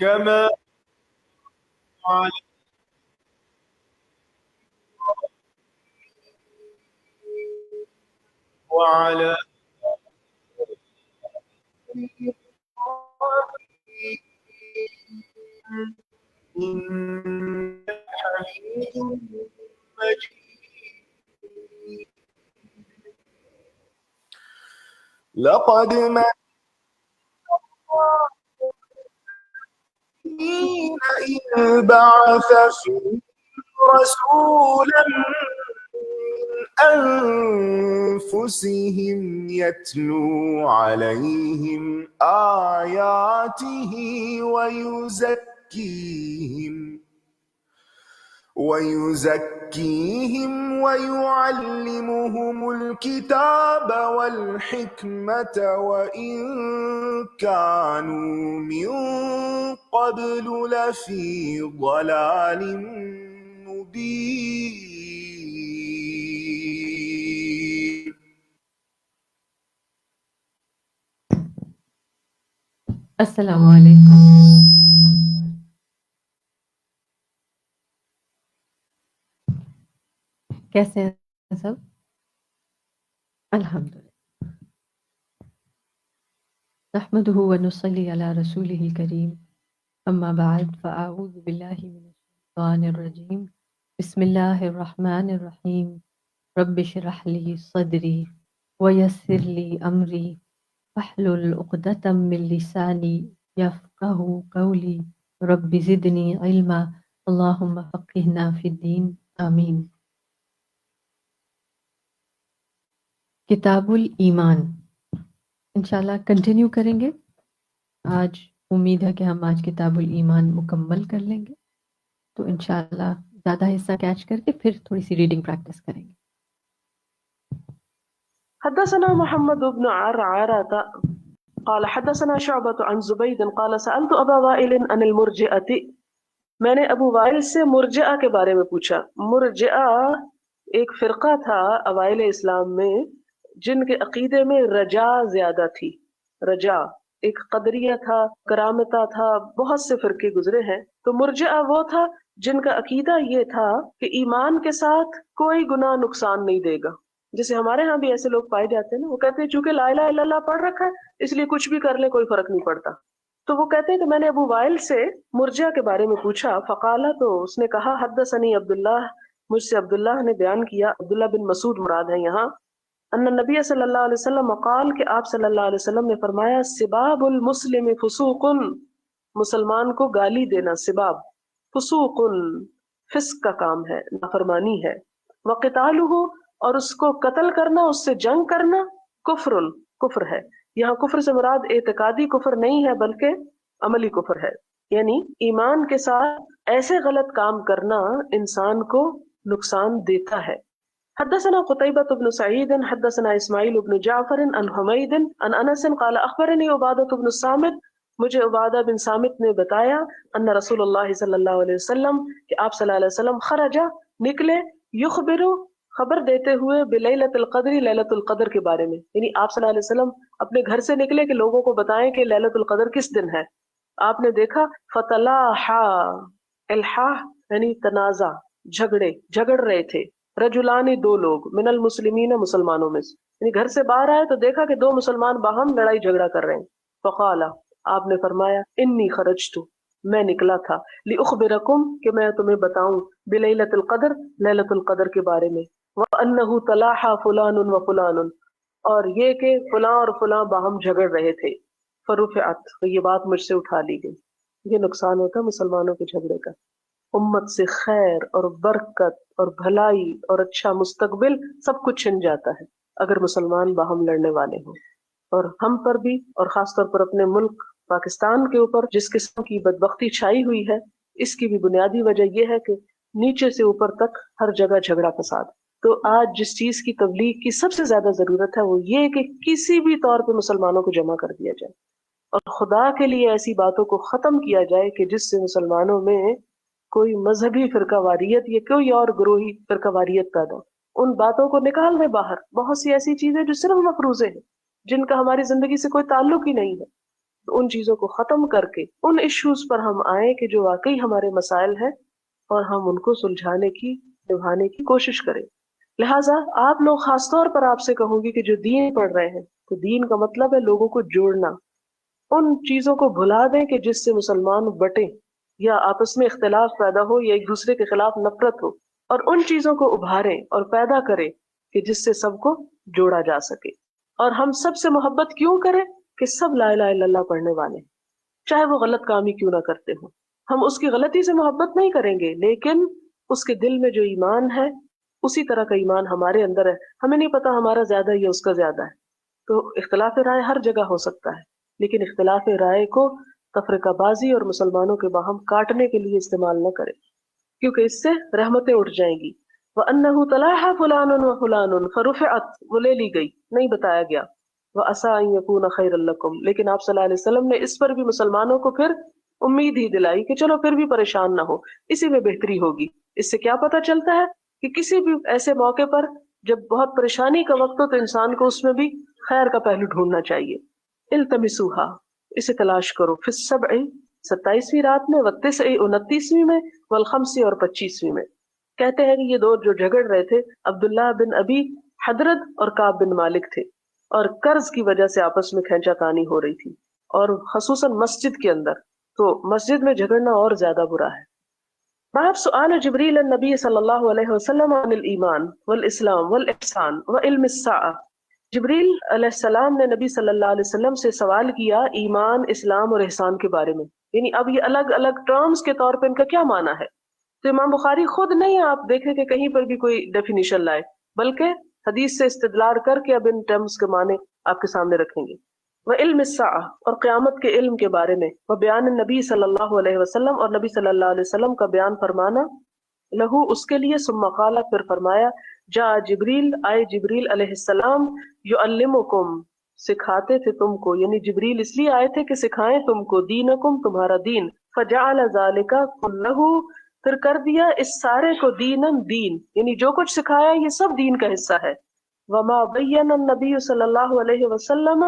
كما وعلى إنك حميد مجيد. لقد من إذ بعث فيهم رسولا من أنفسهم يتلو عليهم آياته ويزكيهم ويعلمهم الكتاب والحكمة وإن كانوا من قبل لفي ضلال مبين. السلام علیکم. کیسے ہیں سب؟ الحمدللہ. نحمده ونصلي على رسوله الكريم. اما بعد فاعوذ بالله من الشیطان الرجیم. بسم الله الرحمن الرحیم. رب اشرح لي صدری ويسر لي امری واحلل عقدة من لسانی يفقهوا قولی. رب زدنی علما اللهم فقهنا في الدین آمین. کتاب الایمان انشاءاللہ کنٹینیو کریں گے. آج امید ہے کہ ہم آج کتاب الایمان مکمل کر لیں گے، تو انشاءاللہ زیادہ حصہ کیچ کر کے پھر تھوڑی سی ریڈنگ پریکٹس کریں گے. حدثنا محمد بن عرعرة قال حدثنا شعبة عن زبيد قال سألت أبا وائل عن المرجئة. میں نے ابو وائل سے مرجئہ کے بارے میں پوچھا. مرجئہ ایک فرقہ تھا اوائل اسلام میں جن کے عقیدے میں رجا زیادہ تھی. رجا ایک قدریہ تھا، کرامتہ تھا، بہت سے فرقے گزرے ہیں. تو مرجئہ وہ تھا جن کا عقیدہ یہ تھا کہ ایمان کے ساتھ کوئی گناہ نقصان نہیں دے گا. جیسے ہمارے ہاں بھی ایسے لوگ پائے جاتے ہیں نا، وہ کہتے ہیں چونکہ لا الہ الا اللہ پڑھ رکھا ہے اس لیے کچھ بھی کر لے کوئی فرق نہیں پڑتا. تو وہ کہتے ہیں کہ میں نے ابو وائل سے مرجئہ کے بارے میں پوچھا. فقالا تو اس نے کہا حدثنی عبداللہ، مجھ سے عبداللہ نے بیان کیا، عبداللہ بن مسعود مراد ہے یہاں، ان نبی صلی اللہ علیہ وسلم قال کہ آپ صلی اللہ علیہ وسلم نے فرمایا سباب المسلم فسوق، مسلمان کو گالی دینا سباب فسوق فسق کا کام ہے، نافرمانی ہے. وقتالہ اور اس کو قتل کرنا، اس سے جنگ کرنا کفر، کفر ہے. یہاں کفر سے مراد اعتقادی کفر نہیں ہے بلکہ عملی کفر ہے، یعنی ایمان کے ساتھ ایسے غلط کام کرنا انسان کو نقصان دیتا ہے. حدثنا قتيبة بن سعيد حدثنا اسماعیل بن جعفر عن حمید عن انس قال اخبرني عبادة بن الصامت، مجھے عبادہ بن صامت نے بتایا ان رسول اللہ صلی اللہ علیہ وسلم کہ آپ صلی اللہ علیہ وسلم خرج نکلے، یخبر خبر دیتے ہوئے بلیلۃ القدر، لیلۃ القدر کے بارے میں، یعنی آپ صلی اللہ علیہ وسلم اپنے گھر سے نکلے کہ لوگوں کو بتائیں کہ لیلۃ القدر کس دن ہے. آپ نے دیکھا فتلاحا، الحاح یعنی تنازع، جھگڑ رہے تھے، رجلانی دو لوگ، من المسلمین مسلمانوں میں سے، یعنی گھر سے باہر آئے تو دیکھا کہ دو مسلمان باہم لڑائی جھگڑا کر رہے ہیں. فقال آپ نے فرمایا انی خرجت، میں نکلا تھا، لأخبرکم کہ میں تمہیں بتاؤں، بلیلۃ القدر، لیلۃ القدر کے بارے میں، وانہ تلاحا فلان و فلان، اور یہ کہ فلاں اور فلاں باہم جھگڑ رہے تھے. فرفعت، تو یہ بات مجھ سے اٹھا لی گئی. یہ نقصان ہوتا ہے مسلمانوں کے جھگڑے کا، امت سے خیر اور برکت اور بھلائی اور اچھا مستقبل سب کچھ چھن جاتا ہے اگر مسلمان باہم لڑنے والے ہوں. اور ہم پر بھی، اور خاص طور پر اپنے ملک پاکستان کے اوپر جس قسم کی بدبختی چھائی ہوئی ہے، اس کی بھی بنیادی وجہ یہ ہے کہ نیچے سے اوپر تک ہر جگہ جھگڑا فساد. تو آج جس چیز کی تبلیغ کی سب سے زیادہ ضرورت ہے وہ یہ کہ کسی بھی طور پہ مسلمانوں کو جمع کر دیا جائے اور خدا کے لیے ایسی باتوں کو ختم کیا جائے کہ جس سے مسلمانوں میں کوئی مذہبی فرقہ واریت یا کوئی اور گروہی فرقہ واریت پیدا. ان باتوں کو نکال دیں باہر. بہت سی ایسی چیزیں جو صرف مفروضے ہیں، جن کا ہماری زندگی سے کوئی تعلق ہی نہیں ہے، ان چیزوں کو ختم کر کے ان ایشوز پر ہم آئیں کہ جو واقعی ہمارے مسائل ہیں اور ہم ان کو سلجھانے کی نبھانے کی کوشش کریں۔ لہٰذا آپ لوگ خاص طور پر آپ سے کہوں گی کہ جو دین پڑھ رہے ہیں، تو دین کا مطلب ہے لوگوں کو جوڑنا، ان چیزوں کو بھلا دیں کہ جس سے مسلمان بٹیں یا آپس میں اختلاف پیدا ہو یا ایک دوسرے کے خلاف نفرت ہو، اور ان چیزوں کو ابھاریں اور پیدا کریں کہ جس سے سب کو جوڑا جا سکے۔ اور ہم سب سے محبت کیوں کریں؟ کہ سب لا الہ الا اللہ پڑھنے والے ہیں، چاہے وہ غلط کام ہی کیوں نہ کرتے ہوں۔ ہم اس کی غلطی سے محبت نہیں کریں گے، لیکن اس کے دل میں جو ایمان ہے اسی طرح کا ایمان ہمارے اندر ہے، ہمیں نہیں پتا ہمارا زیادہ ہے یا اس کا زیادہ ہے۔ تو اختلاف رائے ہر جگہ ہو سکتا ہے، لیکن اختلاف رائے کو تفرقہ بازی اور مسلمانوں کے باہم کاٹنے کے لیے استعمال نہ کریں، کیونکہ اس سے رحمتیں اٹھ جائیں گی۔ وَأَنَّهُ تَلَاحَ فُلَانٌ وَفُلَانٌ فَرُفِعَتْ، وہ لے لی گئی، نہیں بتایا گیا۔ وَعَسَىٰ أَن يَكُونَ خَيْرًا لَكُمْ، لیکن آپ صلی اللہ علیہ وسلم نے اس پر بھی مسلمانوں کو پھر امید ہی دلائی کہ چلو پھر بھی پریشان نہ ہو، اسی میں بہتری ہوگی۔ اس سے کیا پتہ چلتا ہے کہ کسی بھی ایسے موقع پر جب بہت پریشانی کا وقت ہو تو انسان کو اس میں بھی خیر کا پہلو ڈھونڈنا چاہیے۔ التمسوہا، اسے تلاش کرو، فی السبع، 27ویں رات میں، والتسع، 29ویں میں، والخمس، اور 25ویں میں۔ کہتے ہیں کہ یہ دو جو جھگڑ رہے تھے عبداللہ بن ابی حدرد اور کعب بن مالک تھے، اور قرض کی وجہ سے آپس میں کھینچا تانی ہو رہی تھی، اور خصوصاً مسجد کے اندر، تو مسجد میں جھگڑنا اور زیادہ برا ہے۔ باب سؤال جبریل النبی صلی اللہ علیہ وسلم عن الایمان والاسلام والاحسان وعلم الساعہ، جبریل علیہ السلام نے نبی صلی اللہ علیہ وسلم سے سوال کیا ایمان، اسلام اور احسان کے بارے میں، یعنی اب یہ الگ الگ ٹرمز کے طور پہ ان کا کیا معنی ہے۔ تو امام بخاری خود نہیں آپ دیکھیں کہ کہیں پر بھی کوئی ڈیفینیشن لائے، بلکہ حدیث سے استدلال کر کے اب ان ٹرمز کے معنی آپ کے سامنے رکھیں گے۔ وعلم الساعہ، اور قیامت کے علم کے بارے میں، وبیان النبی صلی اللہ علیہ وسلم، اور نبی صلی اللہ علیہ وسلم کا بیان فرمانا، لہو اس کے لیے، ثم قال پھر فرمایا، جاء جبریل، آئے جبریل علیہ السلام، یعلمکم سکھاتے تھے تم کو، یعنی جبریل اس لیے آئے تھے کہ سکھائیں تم کو، دینکم تمہارا دین، فجعل ذالک کلہ پھر کر دیا اس سارے کو دینن دین، یعنی جو کچھ سکھایا یہ سب دین کا حصہ ہے۔ وما بین النبی صلی اللہ علیہ وسلم،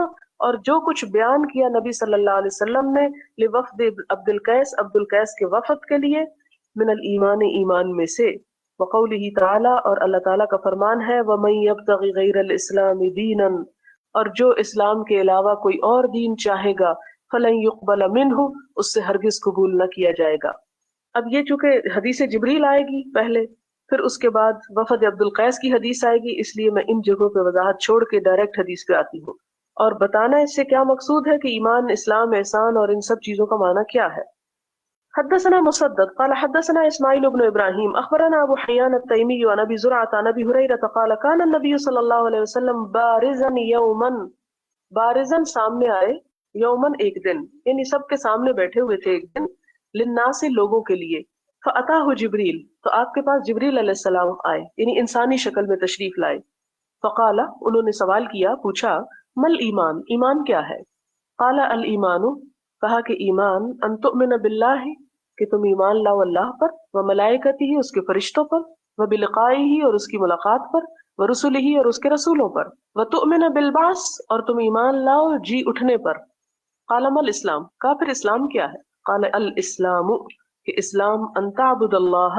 اور جو کچھ بیان کیا نبی صلی اللہ علیہ وسلم نے، لوفد عبد القیس، عبد القیس کے وفد کے لیے، من الایمان ایمان میں سے، وقولہ تعالی، اور اللہ تعالیٰ کا فرمان ہے، ومن یبتغی غیر الاسلام دینا، اور جو اسلام کے علاوہ کوئی اور دین چاہے گا، فلن یقبل منہ، اس سے ہرگز قبول نہ کیا جائے گا۔ اب یہ چونکہ حدیث جبریل آئے گی پہلے، پھر اس کے بعد وفد عبد القیس کی حدیث آئے گی، اس لیے میں ان جگہوں پہ وضاحت چھوڑ کے ڈائریکٹ حدیث پہ آتی ہوں، اور بتانا اس سے کیا مقصود ہے کہ ایمان، اسلام، احسان اور ان سب چیزوں کا معنی کیا ہے۔ حدثنا مسدد قال حدثنا اسماعیل بن ابراہیم اخبرنا ابو حیان التیمی عن ابی زرعۃ عن ابی ہریرہ قال کان النبی صلی اللہ علیہ وسلم بارزا یوما، بارزا سامنے آئے، یومن ایک دن، یعنی سب کے سامنے بیٹھے ہوئے تھے ایک دن، للناس لوگوں کے لیے، فاتاہ جبریل، تو آپ کے پاس جبریل علیہ السلام آئے، یعنی انسانی شکل میں تشریف لائے۔ فقال، انہوں نے سوال کیا، پوچھا، مل ایمان، ایمان کیا ہے؟ قال الایمان، کہا کہ ایمان، ان تؤمن باللہ، کہ تم ایمان لاؤ اللہ پر، وملائکتہ، اس کے فرشتوں پر، وبلقائہ، اور اس کی ملاقات پر، ورسلہ، اور اس کے رسولوں پر، وتؤمن بالبعث، اور تم ایمان لاؤ جی اٹھنے پر۔ قال ما الاسلام، کہا پھر اسلام کیا ہے؟ قال الاسلام، کہ اسلام، ان تعبد اللہ،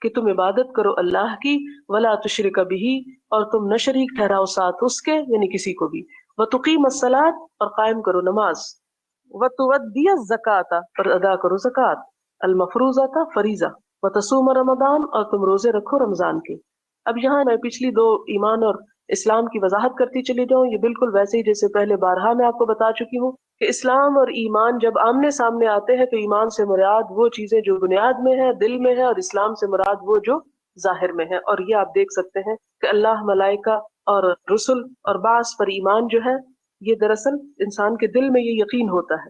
کہ تم عبادت کرو اللہ کی، ولا تشرک بہ، اور تم نہ شریک ٹھہراؤ ساتھ اس کے، یعنی کسی کو بھی، وتقیم الصلاۃ، اور قائم کرو نماز، وتؤدی الزکاۃ، اور ادا کرو زکوٰۃ، المفروضۃ، فریضہ، وتصوم رمضان، اور تم روزے رکھو رمضان کے۔ اب یہاں میں پچھلی دو ایمان اور اسلام کی وضاحت کرتی چلی جاؤں، یہ بالکل ویسے ہی جیسے پہلے بارہا میں آپ کو بتا چکی ہوں کہ اسلام اور ایمان جب آمنے سامنے آتے ہیں تو ایمان سے مراد وہ چیزیں جو بنیاد میں ہے، دل میں ہے، اور اسلام سے مراد وہ جو ظاہر میں ہے۔ اور یہ آپ دیکھ سکتے ہیں کہ اللہ، ملائکہ اور رسل اور بعث پر ایمان جو ہے، یہ دراصل انسان کے دل میں یہ یقین ہوتا ہے،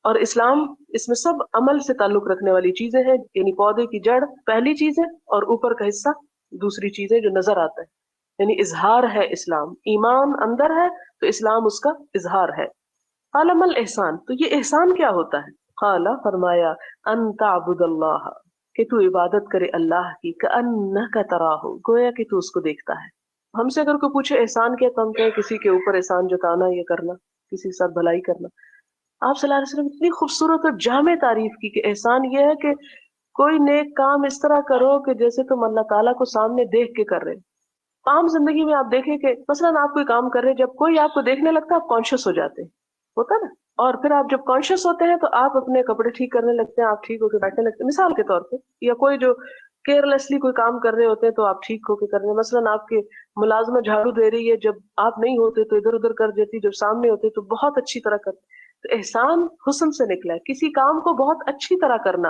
اور اسلام اس میں سب عمل سے تعلق رکھنے والی چیزیں ہیں، یعنی پودے کی جڑ پہلی چیز ہے، اور اوپر کا حصہ دوسری چیزیں جو نظر آتا ہے، یعنی اظہار ہے اسلام۔ ایمان اندر ہے تو اسلام اس کا اظہار ہے۔ قال ما الاحسان، تو یہ احسان کیا ہوتا ہے؟ قال، فرمایا، ان تعبد اللہ، کہ تو عبادت کرے اللہ کی، کأنک تراہ، گویا کہ تو اس کو دیکھتا ہے۔ ہم سے اگر کوئی پوچھے احسان کیا، تو ہم کہیں کسی کے اوپر احسان جتانا، یہ کرنا، کسی کے ساتھ بھلائی کرنا۔ آپ صلی اللہ علیہ وسلم اتنی خوبصورت اور جامع تعریف کی کہ احسان یہ ہے کہ کوئی نیک کام اس طرح کرو کہ جیسے تم اللہ تعالیٰ کو سامنے دیکھ کے کر رہے. عام زندگی میں آپ دیکھیں کہ مثلاً آپ کوئی کام کر رہے ہیں، جب کوئی آپ کو دیکھنے لگتا ہے آپ کانشیس ہو جاتے ہیں، ہوتا نا. اور پھر آپ جب کانشیس ہوتے ہیں تو آپ اپنے کپڑے ٹھیک کرنے لگتے ہیں، آپ ٹھیک ہو کے بیٹھنے لگتے ہیں مثال کے طور پہ. یا کوئی جو کیئرلیسلی کوئی کام کر رہے ہوتے ہیں تو آپ ٹھیک ہو کے کر رہے ہیں. مثلاً آپ کے ملازمہ جھاڑو دے رہی ہے، جب آپ نہیں ہوتے تو ادھر ادھر کر دیتی، جب سامنے ہوتے تو بہت اچھی طرح کرتے. تو احسان حسن سے نکلا ہے. کسی کام کو بہت اچھی طرح کرنا،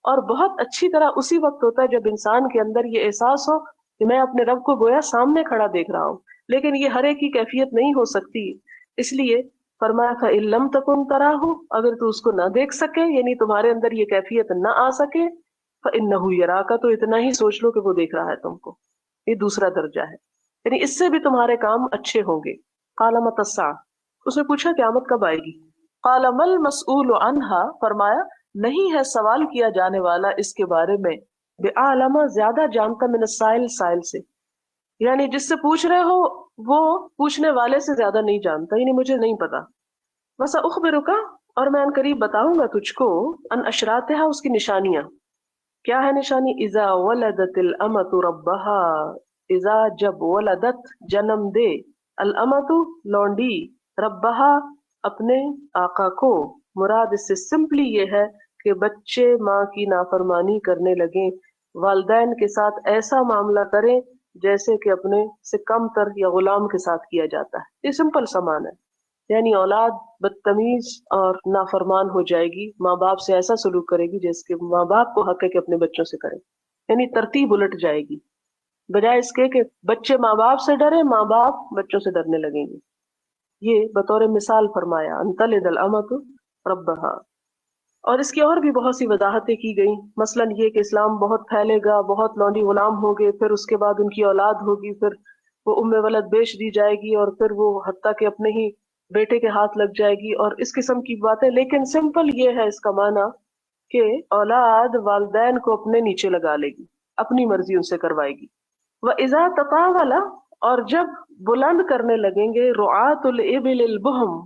اور بہت اچھی طرح اسی وقت ہوتا ہے جب انسان کے اندر یہ احساس ہو کہ میں اپنے رب کو گویا سامنے کھڑا دیکھ رہا ہوں. لیکن یہ ہر ایک کی کیفیت نہیں ہو سکتی، اس لیے فرمایا فَإِن لَمْ تَكُنْ تَرَاهُ، اگر تو اس کو نہ دیکھ سکے، یعنی تمہارے اندر یہ کیفیت نہ آ سکے، فَإِنَّهُ يَرَاكَ، تو اتنا ہی سوچ لو کہ وہ دیکھ رہا ہے تم کو. یہ دوسرا درجہ ہے، یعنی اس سے بھی تمہارے کام اچھے ہوں گے. قَالَ مَتَى السَّاعَةُ، اس نے پوچھا قیامت کب آئے گی؟ قَالَ مَا الْمَسْئُولُ عَنْهَا، فرمایا نہیں ہے سوال کیا جانے والا اس کے بارے میں بِأَعْلَمَ، زیادہ جانتا من السائل، سائل سے، یعنی جس سے پوچھ رہے ہو وہ پوچھنے والے سے زیادہ نہیں جانتا، یعنی مجھے نہیں پتا. وَسَأُخْبِرُكَ، اور میں ان قریب بتاؤں گا تجھ کو، ان اشراطها، اس کی نشانیاں. کیا ہے نشانی؟ اذا ولدت الامۃ ربها، اذا جب ولدت جنم دے، الامۃ لونڈی، ربها اپنے آقا کو. مراد اس سے سمپلی یہ ہے کہ بچے ماں کی نافرمانی کرنے لگیں، والدین کے ساتھ ایسا معاملہ کریں جیسے کہ اپنے سے کم تر یا غلام کے ساتھ کیا جاتا ہے. یہ سمپل سا معنی ہے، یعنی اولاد بدتمیز اور نافرمان ہو جائے گی، ماں باپ سے ایسا سلوک کرے گی جیسے کہ ماں باپ کو حق ہے کہ اپنے بچوں سے کرے، یعنی ترتیب الٹ جائے گی. بجائے اس کے کہ بچے ماں باپ سے ڈرے، ماں باپ بچوں سے ڈرنے لگیں گے. یہ بطور مثال فرمایا ان تلد الامۃ ربها. اور اس کی اور بھی بہت سی وضاحتیں کی گئیں، مثلاً یہ کہ اسلام بہت پھیلے گا، بہت لونڈی غلام ہوں گے، پھر اس کے بعد ان کی اولاد ہوگی، پھر وہ ام ولد بیچ دی جائے گی، اور پھر وہ حتیٰ کہ اپنے ہی بیٹے کے ہاتھ لگ جائے گی، اور اس قسم کی باتیں. لیکن سمپل یہ ہے اس کا معنی کہ اولاد والدین کو اپنے نیچے لگا لے گی، اپنی مرضی ان سے کروائے گی. وَإِذَا تَطَاوَلَ، اور جب بلند کرنے لگیں گے، رعاۃ الابل البہم،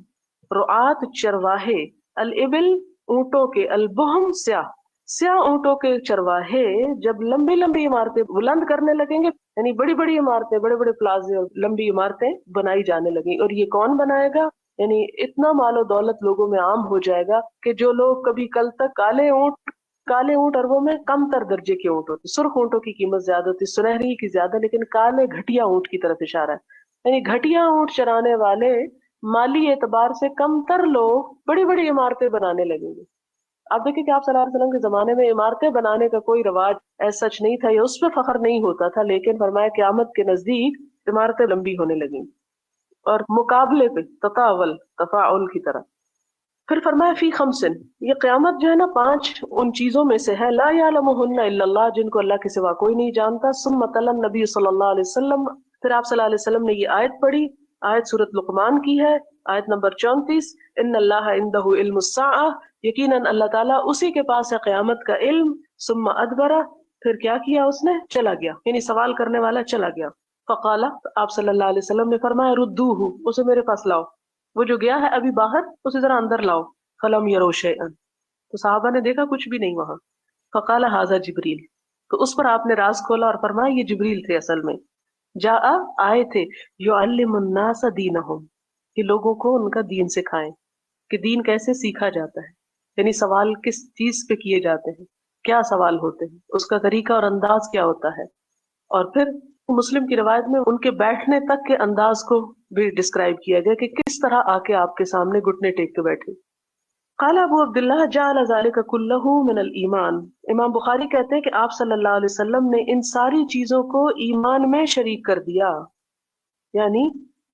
رعاۃ چرواہے، الابل اونٹوں کے، البہم سیاہ، سیاہ اونٹوں کے چرواہے جب لمبی لمبی عمارتیں بلند کرنے لگیں گے، یعنی بڑی بڑی عمارتیں، بڑے بڑے پلازے اور لمبی عمارتیں بنائی جانے لگیں. اور یہ کون بنائے گا؟ یعنی اتنا مال و دولت لوگوں میں عام ہو جائے گا کہ جو لوگ کبھی کل تک کالے اونٹ اربوں میں کم تر درجے کے اونٹ ہوتے، سرخ اونٹوں کی قیمت زیادہ ہوتی، سنہری کی زیادہ، لیکن کالے گھٹیا اونٹ کی طرف اشارہ ہے. یعنی گھٹیا اونٹ چرانے والے مالی اعتبار سے کم تر لوگ بڑی بڑی عمارتیں بنانے لگیں گے. آپ دیکھیں کہ آپ صلی اللہ علیہ وسلم کے زمانے میں عمارتیں بنانے کا کوئی رواج ایسا سچ نہیں تھا، یا اس پہ فخر نہیں ہوتا تھا، لیکن فرمایا قیامت کے نزدیک عمارتیں لمبی ہونے لگیں اور مقابلے پہ تطاول، تفاعل کی طرح. پھر فرمایا فی خمسن، یہ قیامت جو ہے نا 5 ان چیزوں میں سے ہے، لا یعلمہن الا اللہ، جن کو اللہ کے سوا کوئی نہیں جانتا. ثم تلا النبی صلی اللہ علیہ وسلم، پھر آپ صلی اللہ علیہ وسلم نے یہ آیت پڑھی، آیت سورۃ لقمان کی ہے، آیت نمبر 34، ان اللہ عندہ علم الساعہ، یقیناً اللہ تعالیٰ اسی کے پاس ہے قیامت کا علم. ثم ادبر، پھر کیا کیا اس نے؟ چلا گیا، یعنی سوال کرنے والا چلا گیا. فقال، آپ صلی اللہ علیہ وسلم نے فرمایا ردوہ، اسے میرے پاس لاؤ، وہ جو گیا ہے ابھی باہر اسے ذرا اندر لاؤ. فلم یروا شیئا، تو صحابہ نے دیکھا کچھ بھی نہیں وہاں. فقال ھذا جبریل، تو اس پر آپ نے راز کھولا اور فرمایا یہ جبریل تھے، اصل میں جاء، آئے تھے، یعلم الناس دینہم، کہ لوگوں کو ان کا دین سکھائیں، کہ دین کیسے سیکھا جاتا ہے، یعنی سوال کس چیز پہ کیے جاتے ہیں، کیا سوال ہوتے ہیں، اس کا طریقہ اور انداز کیا ہوتا ہے. اور پھر مسلم کی روایت میں ان کے بیٹھنے تک کے انداز کو بھی ڈسکرائب کیا گیا کہ کس طرح آ کے آپ کے سامنے گھٹنے ٹیک کے بیٹھے. قال ابو عبداللہ جعل ذلك كله من الایمان، امام بخاری کہتے ہیں کہ آپ صلی اللہ علیہ وسلم نے ان ساری چیزوں کو ایمان میں شریک کر دیا، یعنی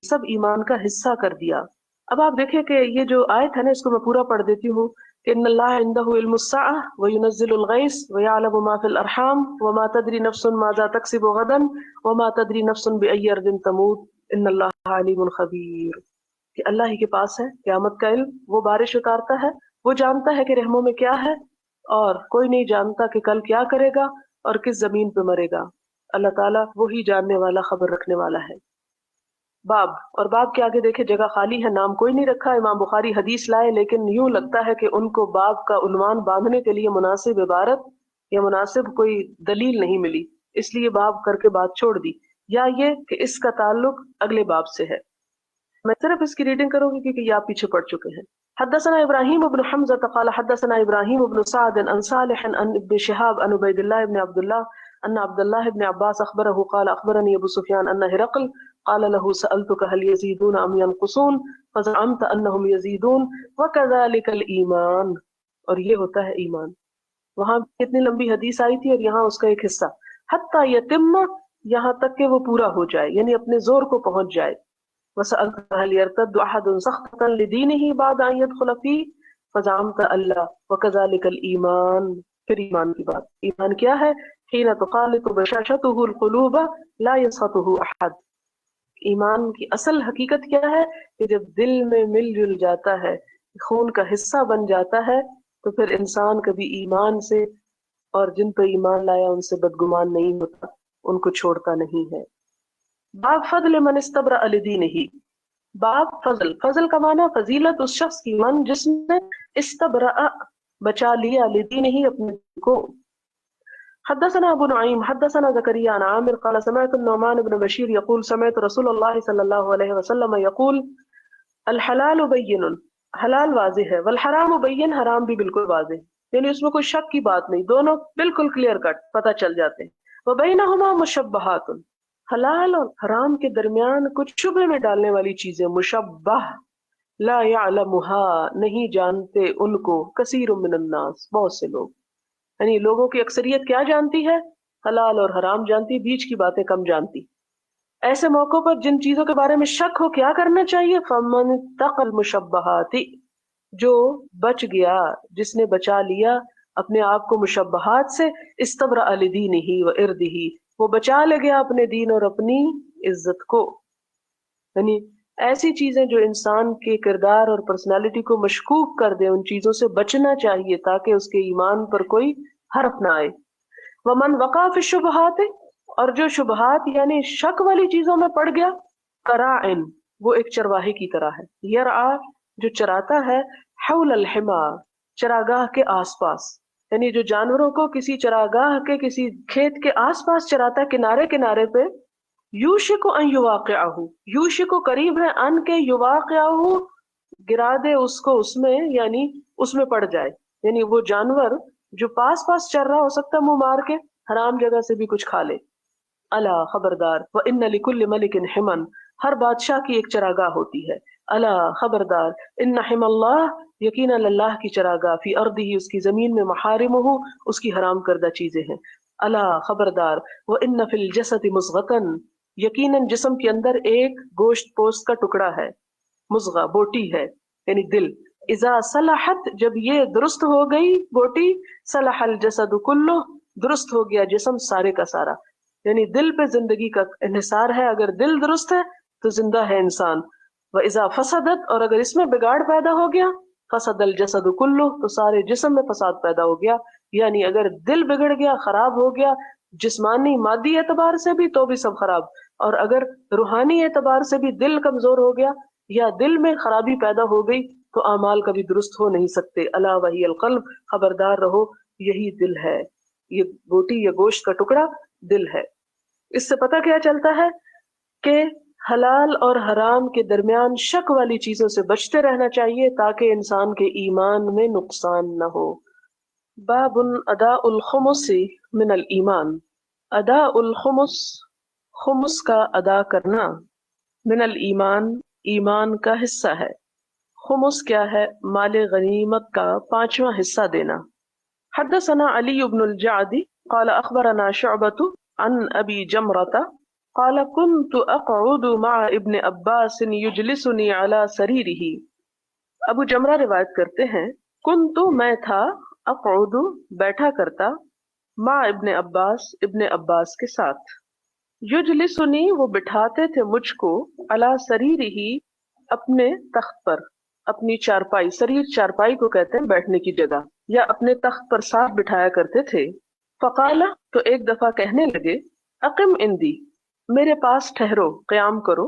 سب ایمان کا حصہ کر دیا. اب آپ دیکھیں کہ یہ جو آیت ہے نا، اس کو میں پورا پڑھ دیتی ہوں کہ ان اللہ عنده علم الساعة وينزل الغيث ويعلم ما في الارحام وما تدري نفس ماذا تكسب غدا وما تدري نفس بأي ارض تموت ان اللہ علیم خبیر، کہ اللہ ہی کے پاس ہے قیامت کا علم، وہ بارش اتارتا ہے، وہ جانتا ہے کہ رحموں میں کیا ہے، اور کوئی نہیں جانتا کہ کل کیا کرے گا اور کس زمین پہ مرے گا. اللہ تعالیٰ وہی جاننے والا، خبر رکھنے والا ہے. باب، اور باب کے آگے دیکھے جگہ خالی ہے، نام کوئی نہیں رکھا. امام بخاری حدیث لائے لیکن یوں لگتا ہے کہ ان کو باب کا عنوان باندھنے کے لیے مناسب عبارت یا مناسب کوئی دلیل نہیں ملی، اس لیے باب کر کے بات چھوڑ دی، یا یہ کہ اس کا تعلق اگلے باب سے ہے. میں صرف اس کی ریڈنگ کروں گی کیونکہ یہ آپ پیچھے پڑ چکے ہیں. حدثنا ابراہیم بن حمزہ قال حدثنا ابراہیم بن سعد عن صالح عن ابن شهاب عن عبید اللہ بن عبد اللہ ان عبد الله بن عباس اخبره قال اخبرني ابو سفیان ان هرقل قال له سألتك هل يزيدون ام ينقصون فزعمت انهم يزيدون وكذلك الايمان. اور یہ ہوتا ہے ایمان. وہاں کتنی لمبی حدیث آئی تھی اور یہاں اس کا ایک حصہ، حتی یتم، یہاں تک کہ وہ پورا ہو جائے، یعنی اپنے زور کو پہنچ جائے. وسألتك هل يرتد أحد سخطة لدينه بعد أن يدخل فيه فزعمت ألا وكذلك الإيمان. پھر ایمان کی بات. ایمان کیا ہے؟ حين تخالط بشاشته القلوب لا يسخطه أحد. ایمان کی اصل حقیقت کیا ہے کہ جب دل میں مل جل جاتا ہے، خون کا حصہ بن جاتا ہے، تو پھر انسان کبھی ایمان سے اور جن پہ ایمان لایا ان سے بدگمان نہیں ہوتا، ان کو چھوڑتا نہیں ہے. باب فضل من استبرأ لدینہ. باب فضل، فضل کا معنی فضیلت اس شخص کی، من جس نے استبرأ بچا لیا، لدینہ اپنے کو. حدثنا ابو نعیم حدثنا زکریا عن عامر قال سمعت النعمان بن بشیر يقول سمعت رسول اللہ صلی اللہ علیہ وسلم يقول الحلال بین، حلال واضح ہے، والحرام بین، حرام بھی بالکل واضح، یعنی اس میں کوئی شک کی بات نہیں، دونوں بالکل کلیئر کٹ پتہ چل جاتے ہیں. وبینہما مشبہات، حلال اور حرام کے درمیان کچھ شبہ میں ڈالنے والی چیزیں، مشبہ، لا یعلمها، نہیں جانتے ان کو، کثیر من الناس، بہت سے لوگ، یعنی لوگوں کی اکثریت کیا جانتی ہے؟ حلال اور حرام جانتی، بیچ کی باتیں کم جانتی. ایسے موقعوں پر جن چیزوں کے بارے میں شک ہو کیا کرنا چاہیے؟ فمن اتقى المشبہات، جو بچ گیا، جس نے بچا لیا اپنے آپ کو مشبہات سے، استبرأ لدینہ وعرضہ، وہ بچا لے گیا اپنے دین اور اپنی عزت کو. یعنی ایسی چیزیں جو انسان کے کردار اور پرسنالٹی کو مشکوک کر دے، ان چیزوں سے بچنا چاہیے تاکہ اس کے ایمان پر کوئی حرف نہ آئے. ومن وقع فی الشبہات، اور جو شبہات یعنی شک والی چیزوں میں پڑ گیا، قراعن، وہ ایک چرواہے کی طرح ہے، یرعا، جو چراتا ہے، حول الحما، چراگاہ کے آس پاس، یعنی جو جانوروں کو کسی چراگاہ کے کسی کھیت کے آس پاس چراتا ہے، کنارے کنارے پہ. یوشک ان یواقعہ، یوشک قریب ہے، ان کے یواقعہ گرا دے اس کو اس میں، یعنی اس میں پڑ جائے. یعنی وہ جانور جو پاس پاس چر رہا، ہو سکتا ہے منہ مار کے حرام جگہ سے بھی کچھ کھا لے. الا، خبردار، وان لکل ملک حما، ہر بادشاہ کی ایک چراگاہ ہوتی ہے. الا، خبردار، ان حم اللہ، یقینا اللہ کی چراگاہ، فی ارضہ، اس کی زمین میں، محارمہ، اس کی حرام کردہ چیزیں ہیں. الا، خبردار، وان فی الجسد مضغۃ، یقینا جسم کے اندر ایک گوشت پوست کا ٹکڑا ہے، مضغہ بوٹی ہے، یعنی دل. اذا صلحت، جب یہ درست ہو گئی بوٹی، صلح الجسد کلہ، درست ہو گیا جسم سارے کا سارا. یعنی دل پہ زندگی کا انحصار ہے، اگر دل درست ہے تو زندہ ہے انسان. وَإِذَا فَسَدَتْ، اور اگر اس میں بگاڑ پیدا ہو گیا، فَسَدَ الْجَسَدُ كُلُّهُ، تو سارے جسم میں فساد پیدا ہو گیا. یعنی اگر دل بگڑ گیا، خراب ہو گیا، جسمانی مادی اعتبار سے بھی تو بھی سب خراب، اور اگر روحانی اعتبار سے بھی دل کمزور ہو گیا یا دل میں خرابی پیدا ہو گئی تو اعمال کبھی درست ہو نہیں سکتے. الا وہی القلب، خبردار رہو یہی دل ہے، یہ بوٹی یا گوشت کا ٹکڑا دل ہے. اس سے پتہ کیا چلتا ہے کہ حلال اور حرام کے درمیان شک والی چیزوں سے بچتے رہنا چاہیے تاکہ انسان کے ایمان میں نقصان نہ ہو. باب ادا الخمس من الایمان، ادا الخمس، خمس کا ادا کرنا، من الایمان، ایمان کا حصہ ہے. خمس کیا ہے؟ مال غنیمت کا 5واں حصہ دینا. حدثنا علی بن الجعد قال اخبرنا شعبۃ عن ابی جمرۃ قال كنت اقعد مع ابن عباس يجلسني على سريره. ابو جمرہ روایت کرتے ہیں، کنت، میں تھا، اقعد، بیٹھا کرتا، مع ابن عباس، ابن عباس کے ساتھ، یجلسنی، وہ بٹھاتے تھے مجھ کو، علی سریرہ، اپنے تخت پر، اپنی چارپائی، سریر چارپائی کو کہتے ہیں بیٹھنے کی جگہ، یا اپنے تخت پر ساتھ بٹھایا کرتے تھے. فقال، تو ایک دفعہ کہنے لگے، اقم عندی، میرے پاس ٹھہرو، قیام کرو،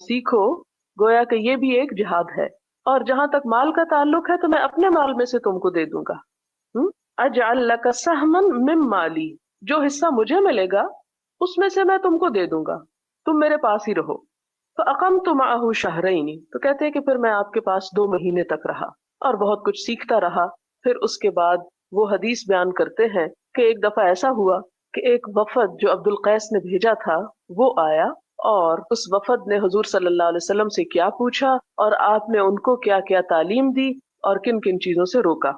سیکھو، گویا کہ یہ بھی ایک جہاد ہے. اور جہاں تک مال کا تعلق ہے تو میں اپنے مال میں سے تم کو دے دوں گا. اجعل لک سہما من مالی، جو حصہ مجھے ملے گا اس میں سے میں تم کو دے دوں گا، تم میرے پاس ہی رہو. فاقمت معه شہرین، تو کہتے ہیں کہ پھر میں آپ کے پاس 2 مہینے تک رہا اور بہت کچھ سیکھتا رہا. پھر اس کے بعد وہ حدیث بیان کرتے ہیں کہ ایک دفعہ ایسا ہوا کہ ایک وفد جو عبد القیس نے بھیجا تھا وہ آیا، اور اس وفد نے حضور صلی اللہ علیہ وسلم سے کیا پوچھا اور آپ نے ان کو کیا کیا تعلیم دی اور کن کن چیزوں سے روکا.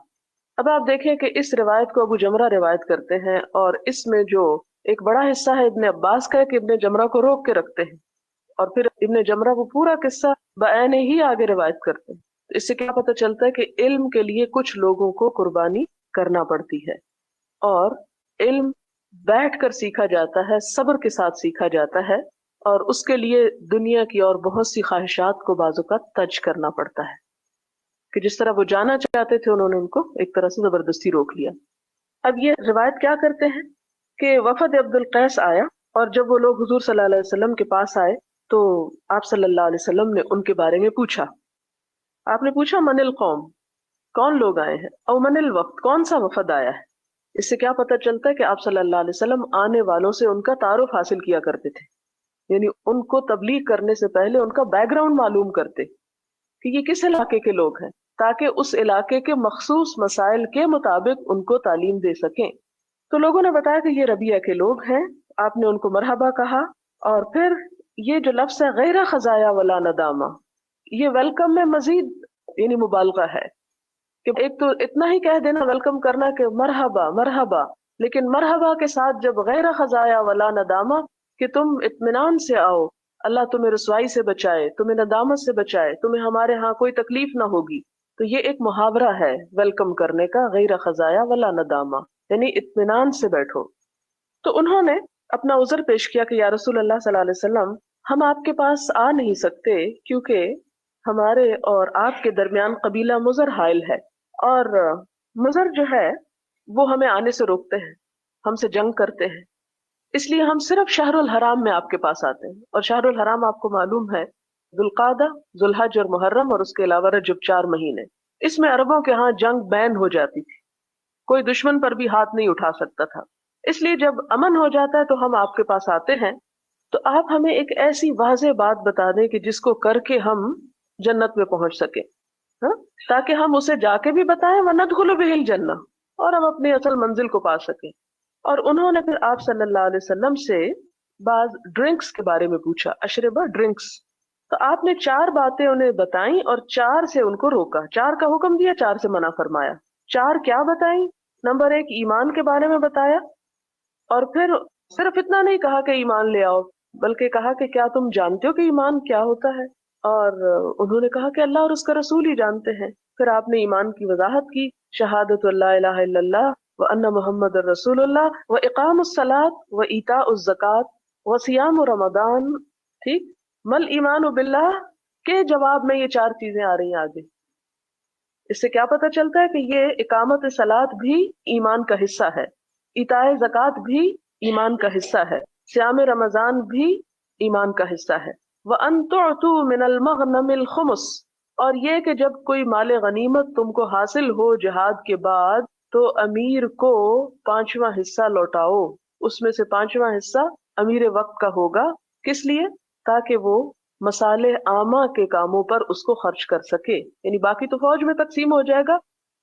اب آپ دیکھیں کہ اس روایت کو ابو جمرہ روایت کرتے ہیں، اور اس میں جو ایک بڑا حصہ ہے ابن عباس کا ہے کہ ابن جمرہ کو روک کے رکھتے ہیں، اور پھر ابن جمرہ وہ پورا قصہ بعین ہی آگے روایت کرتے ہیں. اس سے کیا پتہ چلتا ہے کہ علم کے لیے کچھ لوگوں کو قربانی کرنا پڑتی ہے، اور علم بیٹھ کر سیکھا جاتا ہے، صبر کے ساتھ سیکھا جاتا ہے، اور اس کے لیے دنیا کی اور بہت سی خواہشات کو بعض اوقات تج کرنا پڑتا ہے، کہ جس طرح وہ جانا چاہتے تھے انہوں نے ان کو ایک طرح سے زبردستی روک لیا. اب یہ روایت کیا کرتے ہیں کہ وفد عبد القیس آیا، اور جب وہ لوگ حضور صلی اللہ علیہ وسلم کے پاس آئے تو آپ صلی اللہ علیہ وسلم نے ان کے بارے میں پوچھا. آپ نے پوچھا من القوم، کون لوگ آئے ہیں، او من الوفد، کون سا وفد آیا ہے. اس سے کیا پتہ چلتا ہے کہ آپ صلی اللہ علیہ وسلم آنے والوں سے ان کا تعارف حاصل کیا کرتے تھے، یعنی ان کو تبلیغ کرنے سے پہلے ان کا بیک گراؤنڈ معلوم کرتے کہ یہ کس علاقے کے لوگ ہیں، تاکہ اس علاقے کے مخصوص مسائل کے مطابق ان کو تعلیم دے سکیں. تو لوگوں نے بتایا کہ یہ ربیہ کے لوگ ہیں. آپ نے ان کو مرحبا کہا، اور پھر یہ جو لفظ ہے غیر خزایا ولا ندامہ، یہ ویلکم میں مزید یعنی مبالغہ ہے، کہ ایک تو اتنا ہی کہہ دینا ویلکم کرنا کہ مرحبا مرحبا، لیکن مرحبا کے ساتھ جب غیر خزایا ولا ندامہ، کہ تم اطمینان سے آؤ، اللہ تمہیں رسوائی سے بچائے، تمہیں ندامت سے بچائے، تمہیں ہمارے ہاں کوئی تکلیف نہ ہوگی. تو یہ ایک محاورہ ہے ویلکم کرنے کا، غیر خزایا ولا ندامہ، یعنی اطمینان سے بیٹھو. تو انہوں نے اپنا عذر پیش کیا کہ یا رسول اللہ صلی اللہ علیہ وسلم، ہم آپ کے پاس آ نہیں سکتے کیونکہ ہمارے اور آپ کے درمیان قبیلہ مضر حائل ہے، اور مضر جو ہے وہ ہمیں آنے سے روکتے ہیں، ہم سے جنگ کرتے ہیں، اس لیے ہم صرف شہر الحرام میں آپ کے پاس آتے ہیں. اور شہر الحرام آپ کو معلوم ہے ذوالقعدہ، ذوالحج اور محرم، اور اس کے علاوہ رجب، 4 مہینے. اس میں عربوں کے ہاں جنگ بین ہو جاتی تھی، کوئی دشمن پر بھی ہاتھ نہیں اٹھا سکتا تھا. اس لیے جب امن ہو جاتا ہے تو ہم آپ کے پاس آتے ہیں، تو آپ ہمیں ایک ایسی واضح بات بتا دیں کہ جس کو کر کے ہم جنت میں پہنچ سکیں، تاکہ ہم اسے جا کے بھی بتائیں وَنَدْخُلُ بِهِ الْجَنَّةَ، اور ہم اپنی اصل منزل کو پا سکیں. اور انہوں نے پھر آپ صلی اللہ علیہ وسلم سے بعض ڈرنکس کے بارے میں پوچھا، اشربہ، ڈرنکس. تو آپ نے 4 باتیں انہیں بتائیں اور 4 سے ان کو روکا، 4 کا حکم دیا، 4 سے منع فرمایا. 4 کیا بتائیں؟ نمبر 1 ایمان کے بارے میں بتایا، اور پھر صرف اتنا نہیں کہا کہ ایمان لے آؤ، بلکہ کہا کہ کیا تم جانتے ہو کہ ایمان کیا ہوتا ہے؟ اور انہوں نے کہا کہ اللہ اور اس کا رسول ہی جانتے ہیں. پھر آپ نے ایمان کی وضاحت کی، شہادت اللہ الہ الا اللہ وان محمد الرسول اللہ واقام الصلاۃ وایتاء الزکوٰۃ وصیام رمضان. ٹھیک، مل ایمان باللہ کے جواب میں یہ 4 چیزیں آ رہی ہیں آگے. اس سے کیا پتہ چلتا ہے کہ یہ اقامت صلاۃ بھی ایمان کا حصہ ہے، ایتاء زکوٰۃ بھی ایمان کا حصہ ہے، صیام رمضان بھی ایمان کا حصہ ہے. وَأَن تُعْتُوا مِنَ الْمَغْنَمِ الْخُمُسَ، اور یہ کہ جب کوئی مال غنیمت تم کو حاصل ہو جہاد کے بعد تو امیر کو 5واں حصہ لوٹاؤ، اس میں سے 5واں حصہ امیر وقت کا ہوگا. کس لیے؟ تاکہ وہ مصالح عامہ کے کاموں پر اس کو خرچ کر سکے، یعنی باقی تو فوج میں تقسیم ہو جائے گا.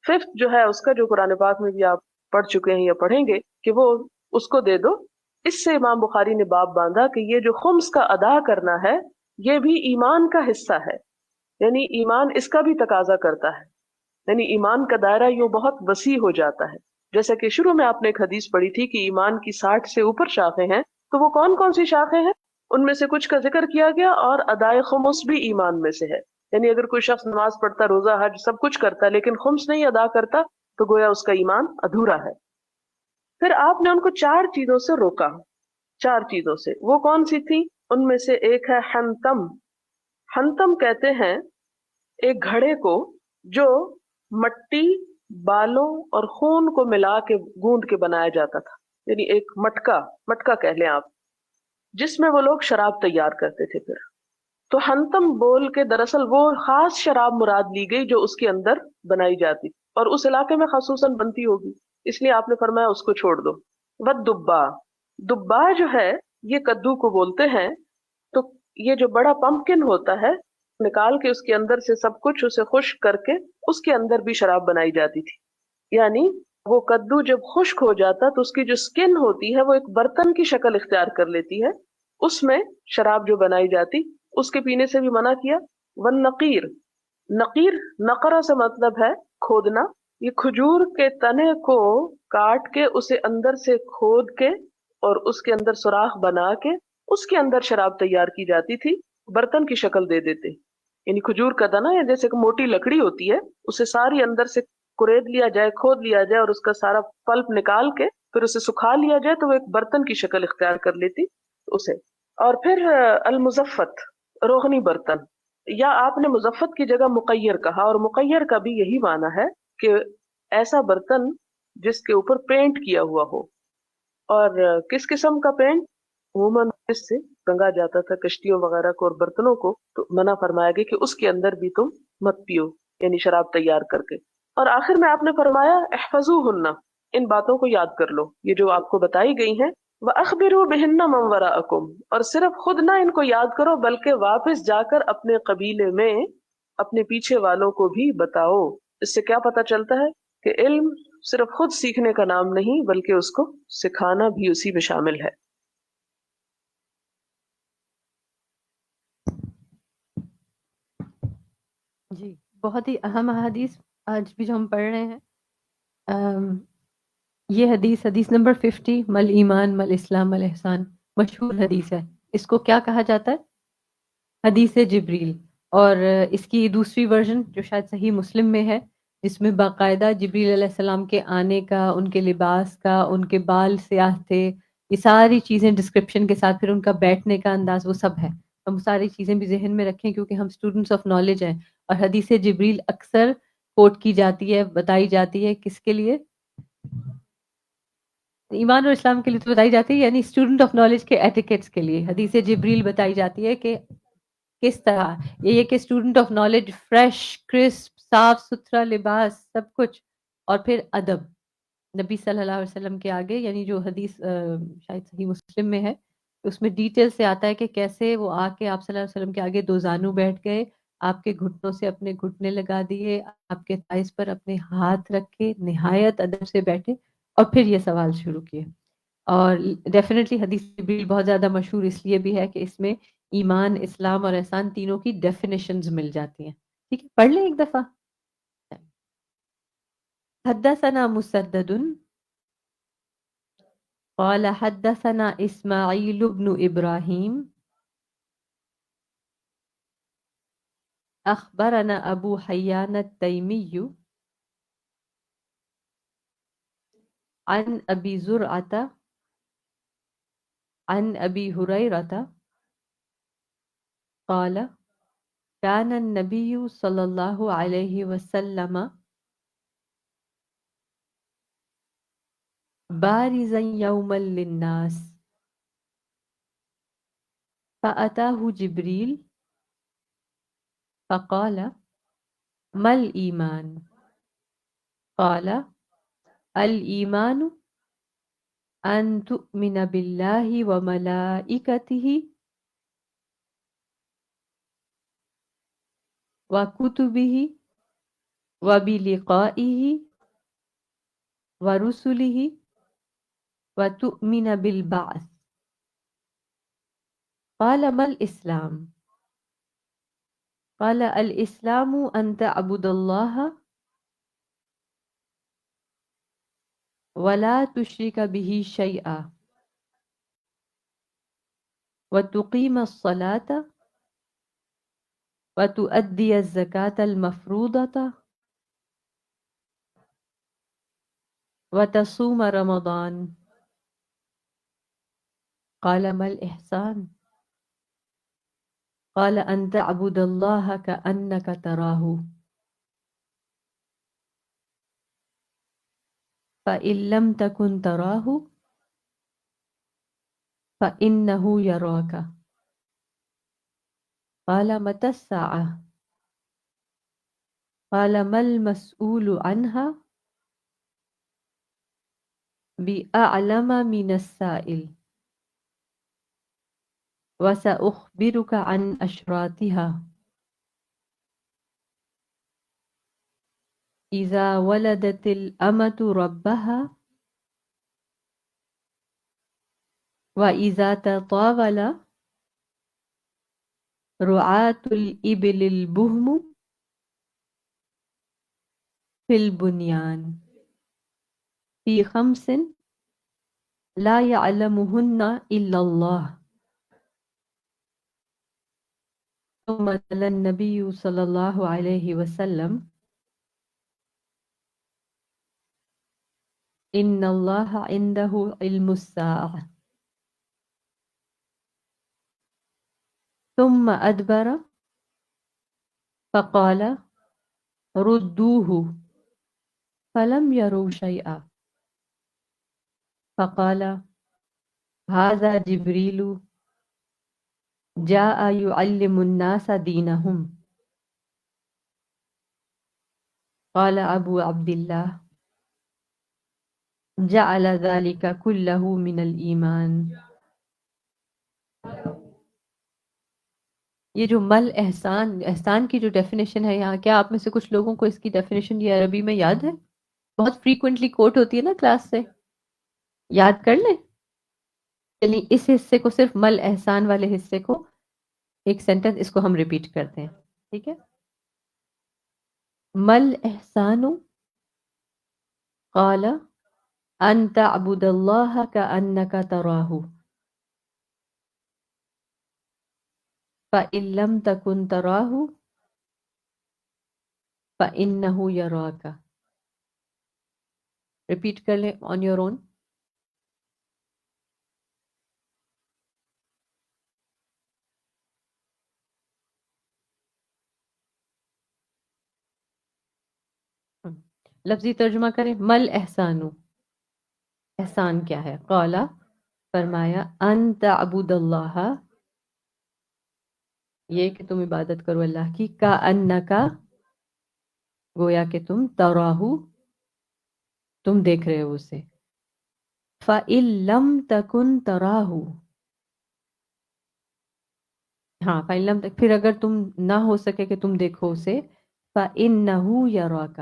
5th جو ہے اس کا، جو قرآن پاک میں بھی آپ پڑھ چکے ہیں یا پڑھیں گے، کہ وہ اس کو دے دو. اس سے امام بخاری نے باب باندھا کہ یہ جو خمس کا ادا کرنا ہے یہ بھی ایمان کا حصہ ہے، یعنی ایمان اس کا بھی تقاضا کرتا ہے، یعنی ایمان کا دائرہ یوں بہت وسیع ہو جاتا ہے. جیسا کہ شروع میں آپ نے ایک حدیث پڑھی تھی کہ ایمان کی 60 سے اوپر شاخیں ہیں، تو وہ کون کون سی شاخیں ہیں؟ ان میں سے کچھ کا ذکر کیا گیا، اور ادائے خمس بھی ایمان میں سے ہے. یعنی اگر کوئی شخص نماز پڑھتا، روزہ، حج سب کچھ کرتا ہے لیکن خمس نہیں ادا کرتا تو گویا اس کا ایمان ادھورا ہے. پھر آپ نے ان کو 4 چیزوں سے روکا، 4 چیزوں سے. وہ کون سی تھی؟ ان میں سے ایک ہے حنتم. حنتم کہتے ہیں ایک گھڑے کو جو مٹی، بالوں اور خون کو ملا کے گوند کے بنایا جاتا تھا، یعنی ایک مٹکا کہہ لیں آپ، جس میں وہ لوگ شراب تیار کرتے تھے. پھر تو ہنتم بول کے دراصل وہ خاص شراب مراد لی گئی جو اس کے اندر بنائی جاتی اور اس علاقے میں خصوصاً بنتی ہوگی، اس لیے آپ نے فرمایا اس کو چھوڑ دو۔ ودبا، دبا جو ہے یہ کدو کو بولتے ہیں، تو یہ جو بڑا پمپکن ہوتا ہے نکال کے اس کے اندر سے سب کچھ اسے خشک کر کے اس کے اندر بھی شراب بنائی جاتی تھی۔ یعنی وہ کدو جب خشک ہو جاتا تو اس کی جو سکن ہوتی ہے وہ ایک برتن کی شکل اختیار کر لیتی ہے، اس میں شراب جو بنائی جاتی اس کے پینے سے بھی منع کیا۔ والنقیر، نقیر نقرہ سے مطلب ہے کھودنا، یہ کھجور کے تنے کو کاٹ کے اسے اندر سے کھود کے اور اس کے اندر سوراخ بنا کے اس کے اندر شراب تیار کی جاتی تھی، برتن کی شکل دے دیتے، یعنی کھجور کا تنا یا جیسے کہ موٹی لکڑی ہوتی ہے اسے ساری اندر سے کورید لیا جائے، کھود لیا جائے اور اس کا سارا پلپ نکال کے پھر اسے سکھا لیا جائے تو وہ ایک برتن کی شکل اختیار کر لیتی اسے۔ اور پھر المزفت، روغنی برتن، یا آپ نے مزفت کی جگہ مقیر کہا، اور مقیر کا بھی یہی معنی ہے کہ ایسا برتن جس کے اوپر پینٹ کیا ہوا ہو۔ اور کس قسم کا پینٹ؟ عموماً اس سے رنگا جاتا تھا کشتیوں وغیرہ کو اور برتنوں کو، تو منع فرمایا گیا کہ اس کے اندر بھی تم مت پیو، یعنی شراب تیار کر کے۔ اور آخر میں آپ نے فرمایا احفظوہن، ان باتوں کو یاد کر لو، یہ جو آپ کو بتائی گئی ہیں۔ وَأَخْبِرُوا بِهِنَّ مَنْ وَرَاءَكُمْ، اور صرف خود نہ ان کو یاد کرو بلکہ واپس جا کر اپنے قبیلے میں اپنے پیچھے والوں کو بھی بتاؤ۔ اس سے کیا پتہ چلتا ہے کہ علم صرف خود سیکھنے کا نام نہیں بلکہ اس کو سکھانا بھی اسی میں شامل ہے۔ جی، بہت ہی اہم حدیث آج بھی جو ہم پڑھ رہے ہیں، یہ حدیث نمبر 50، مل ایمان مل اسلام مل احسان، مشہور حدیث ہے۔ اس کو کیا کہا جاتا ہے؟ حدیث جبریل۔ اور اس کی دوسری ورژن جو شاید صحیح مسلم میں ہے، جس میں باقاعدہ جبریل علیہ السلام کے آنے کا، ان کے لباس کا، ان کے بال سیاہ تھے، یہ ساری چیزیں ڈسکرپشن کے ساتھ، پھر ان کا بیٹھنے کا انداز، وہ سب ہے۔ ہم ساری چیزیں بھی ذہن میں رکھیں کیونکہ ہم اسٹوڈنٹس آف نالج ہیں، اور حدیث جبریل اکثر کوٹ کی جاتی ہے، بتائی جاتی ہے، کس کے لیے؟ ایمان اور اسلام کے لیے تو بتائی جاتی ہے، یعنی اسٹوڈنٹ آف نالج کے ایٹیکیٹس کے لیے حدیث جبریل بتائی جاتی ہے کہ کس طرح یہ کہ student of knowledge fresh, crisp, صاف ستھرا لباس، سب کچھ، اور پھر ادب نبی صلی اللہ علیہ وسلم کے آگے، یعنی جو حدیث شاید صحیح مسلم میں ہے، اس میں ڈیٹیل سے آتا ہے کہ کیسے وہ آ کے آپ صلی اللہ علیہ وسلم کے آگے دو زانو بیٹھ گئے، آپ کے گھٹنوں سے اپنے گھٹنے لگا دیے، آپ کے تھائس پر اپنے ہاتھ رکھے، نہایت ادب سے بیٹھے، اور پھر یہ سوال شروع کیے۔ اور ڈیفینیٹلی حدیث جبریل بہت زیادہ مشہور اس لیے بھی ہے کہ اس میں ایمان، اسلام اور احسان تینوں کی ڈیفینیشنز مل جاتی ہیں۔ ٹھیک ہے، پڑھ لیں ایک دفعہ۔ حدثنا مسدد قال حدثنا اسماعیل بن ابراہیم اخبرنا ابو حیان التیمی عن ابی زرعۃ عن ابی ہریرۃ قال كان النبي صلى الله عليه وسلم بارزا يوما للناس فأتاه جبريل فقال ما الإيمان؟ قال الإيمان أن تؤمن بالله وملائكته وكتبه وبلقائه ورسله وتؤمن بالبعث۔ قال ما الإسلام؟ قال الإسلام أن تعبد الله ولا تشرك به شيئا وتقيم الصلاة وتؤدي الزكاة المفروضة وتصوم رمضان۔ قال ما الإحسان؟ قال أن تعبد الله كأنك تراه فإن لم تكن تراه فإنه يراك۔ قال متى الساعة قال ما المسؤول عنها بأعلم من السائل وسأخبرك عن أشراطها إذا ولدت الأمة ربها وإذا تطاول رعاة الإبل البهم في البنيان في 5 لا يعلمهن إلا الله. ثم تلا النبي صلى الله عليه وسلم إن الله عنده علم الساعة. ثم أدبر فقال ردوه فلم يروا شيئا. فقال هذا جبريل جاء يعلم الناس دينهم. قال أبو عبد الله جعل ذلك كله من الإيمان. یہ جو مل احسان کی جو ڈیفینیشن ہے یہاں، کیا آپ میں سے کچھ لوگوں کو اس کی ڈیفینیشن یہ عربی میں یاد ہے؟ بہت فریکوینٹلی کوٹ ہوتی ہے نا کلاس سے، یاد کر لیں. چلیے اس حصے کو، صرف مل احسان والے حصے کو، ایک سینٹنس اس کو ہم ریپیٹ کرتے ہیں، ٹھیک ہے؟ مل احسان قال ان تعبد اللہ کأنک تراہ فإن لم تكن تراہ فإنہ یراک. ریپیٹ کر لیں آن یور اون. لفظی ترجمہ کریں. مل احسان، احسان کیا ہے؟ قالا فرمایا، ان تعبد اللہ، یہ کہ تم عبادت کرو اللہ کی، کا انکا گویا کہ تم، تراہو تم دیکھ رہے ہو اسے، فَإِن لَمْ تَكُنْ تَرَاهُ، ہاں فَإِن لَمْ تَكُنْ، پھر اگر تم نہ ہو سکے کہ تم دیکھو اسے، فَإِنَّهُ يَرَاكَ،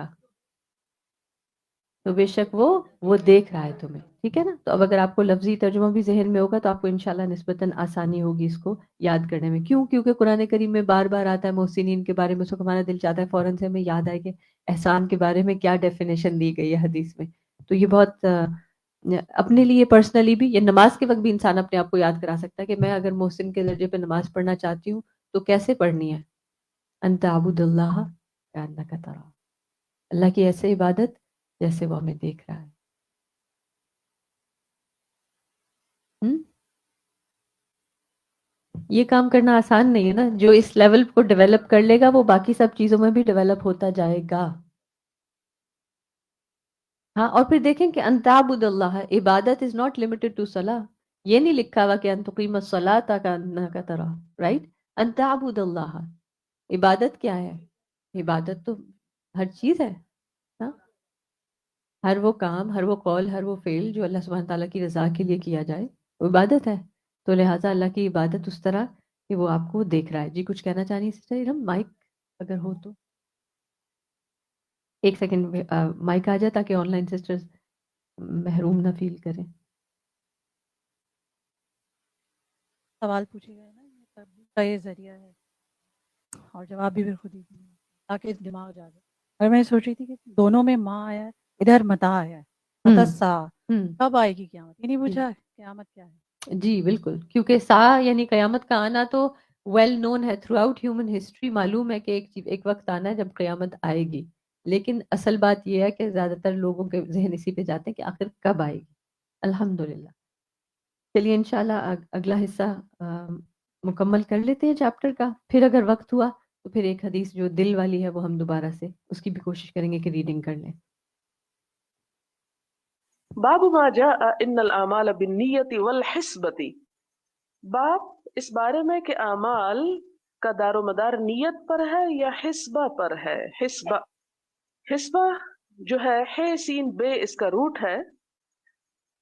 تو بے شک وہ دیکھ رہا ہے تمہیں. ٹھیک ہے نا؟ تو اب اگر آپ کو لفظی ترجمہ بھی ذہن میں ہوگا تو آپ کو انشاءاللہ نسبتاً آسانی ہوگی اس کو یاد کرنے میں. کیوں؟ کیونکہ قرآن کریم میں بار بار آتا ہے محسنین کے بارے میں، اس کو ہمارا دل چاہتا ہے فوراً سے ہمیں یاد آئے کہ احسان کے بارے میں کیا ڈیفینیشن دی گئی ہے حدیث میں. تو یہ بہت اپنے لیے پرسنلی بھی، یہ نماز کے وقت بھی انسان اپنے آپ کو یاد کرا سکتا ہے کہ میں اگر محسن کے درجے پہ نماز پڑھنا چاہتی ہوں تو کیسے پڑھنی ہے. ان تعبد اللہ کأنک تراہ، اللہ کی ایسے عبادت جیسے وہ ہمیں دیکھ رہا ہے. یہ کام کرنا آسان نہیں ہے نا. جو اس لیول کو ڈیولپ کر لے گا وہ باقی سب چیزوں میں بھی ڈیولپ ہوتا جائے گا. ہاں، اور پھر دیکھیں کہ ان تعبد اللہ، عبادت از ناٹ لمیٹڈ ٹو صلاح. یہ نہیں لکھا ہوا کہ ان تقیم الصلاۃ کأنک تراہ، رائٹ؟ ان تعبد اللہ، عبادت کیا ہے؟ عبادت تو ہر چیز ہے نا، ہر وہ کام، ہر وہ قول، ہر وہ فعل جو اللہ سبحانہ تعالیٰ کی رضا کے لیے کیا جائے وہ عبادت ہے. تو لہٰذا اللہ کی عبادت اس طرح کہ وہ آپ کو دیکھ رہا ہے. جی کچھ کہنا چاہ رہی سسٹر ارم؟ مائک اگر ہو تو ایک سیکنڈ مائک آ جائے تاکہ آن لائن سسٹرز محروم نہ فیل کریں. سوال پوچھے گئے نا، یہ تبدیل کا یہ ذریعہ ہے اور جواب بھی خود ہی دیں تاکہ دماغ جا جائے. اور میں سوچ رہی تھی کہ دونوں میں ماں آیا ہے، ادھر متا آیا ہے، متسا کب آئے گی قیامت؟ یہ نہیں پوچھا قیامت کیا ہے. جی بالکل، کیونکہ سا یعنی قیامت کا آنا تو ویل نون ہے، تھرو آؤٹ ہیومن ہسٹری معلوم ہے کہ ایک وقت آنا ہے جب قیامت آئے گی. لیکن اصل بات یہ ہے کہ زیادہ تر لوگوں کے ذہن اسی پہ جاتے ہیں کہ آخر کب آئے گی. الحمدللہ. چلیے انشاءاللہ اگلا حصہ مکمل کر لیتے ہیں چیپٹر کا. پھر اگر وقت ہوا تو پھر ایک حدیث جو دل والی ہے وہ ہم دوبارہ سے اس کی بھی کوشش کریں گے کہ ریڈنگ کر لیں. باب ما جاء ان الاعمال بالنیت والحسبۃ، باب اس بارے میں کہ اعمال کا دارومدار نیت پر ہے یا حسبہ پر ہے؟ حسبہ، حسبہ جو ہے ہے سین بے اس کا روٹ ہے.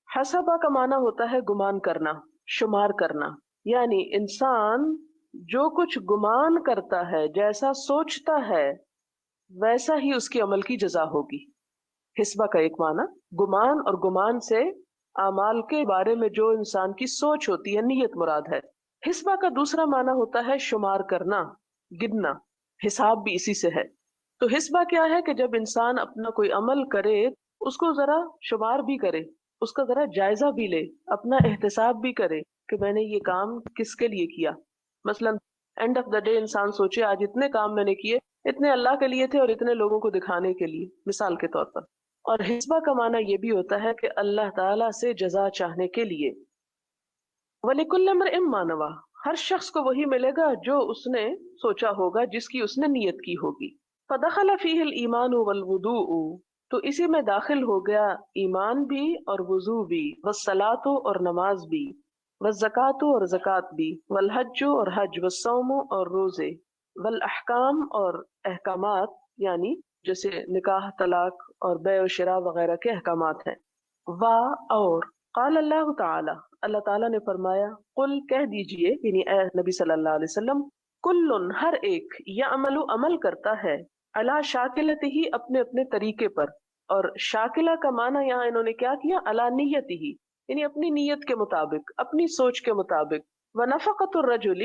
حسبہ کا معنی ہوتا ہے گمان کرنا، شمار کرنا. یعنی انسان جو کچھ گمان کرتا ہے، جیسا سوچتا ہے ویسا ہی اس کے عمل کی جزا ہوگی. حسبہ کا ایک معنی گمان، اور گمان سے اعمال کے بارے میں جو انسان کی سوچ ہوتی ہے، نیت مراد ہے. حسبہ کا دوسرا معنی ہوتا ہے شمار کرنا، گننا. حساب بھی اسی سے ہے. تو حسبہ کیا ہے کہ جب انسان اپنا کوئی عمل کرے اس کو ذرا شمار بھی کرے، اس کا ذرا جائزہ بھی لے، اپنا احتساب بھی کرے کہ میں نے یہ کام کس کے لیے کیا. مثلا اینڈ آف دا ڈے انسان سوچے آج اتنے کام میں نے کیے، اتنے اللہ کے لیے تھے اور اتنے لوگوں کو دکھانے کے لیے، مثال کے طور پر. اور حسبہ کا معنی یہ بھی ہوتا ہے کہ اللہ تعالیٰ سے جزا چاہنے کے لیے. وَلِكُلِّ امْرِئٍ مَّا نَوَىٰ، ہر شخص کو وہی ملے گا جو اس نے سوچا ہوگا، جس کی اس نے نیت کی ہوگی. فَدَخَلَ فِيهِ الْإِيمَانُ وَالْوُضُوءُ، تو اسی میں داخل ہو گیا ایمان بھی اور وضو بھی، وَالصَّلَاةُ اور نماز بھی، وَالزَّكَاةُ اور زکوٰۃ بھی، وَالْحَجُّ اور حج، وَالصَّوْمُ اور روزے، وَالْأَحْكَامُ اور احکامات، یعنی جیسے نکاح، طلاق اور بیع و شراء وغیرہ کے احکامات ہیں. اور قال اللہ تعالی، اللہ تعالیٰ نے فرمایا، قل کہہ دیجئے، یعنی اے نبی صلی اللہ علیہ وسلم، کل ہر ایک، یعمل عمل کرتا ہے، علی شاکلتہ اپنے اپنے طریقے پر. اور شاکلہ کا معنی یہاں انہوں نے کیا کیا، علی نیتہ، یعنی اپنی نیت کے مطابق، اپنی سوچ کے مطابق. ونفقۃ الرجل،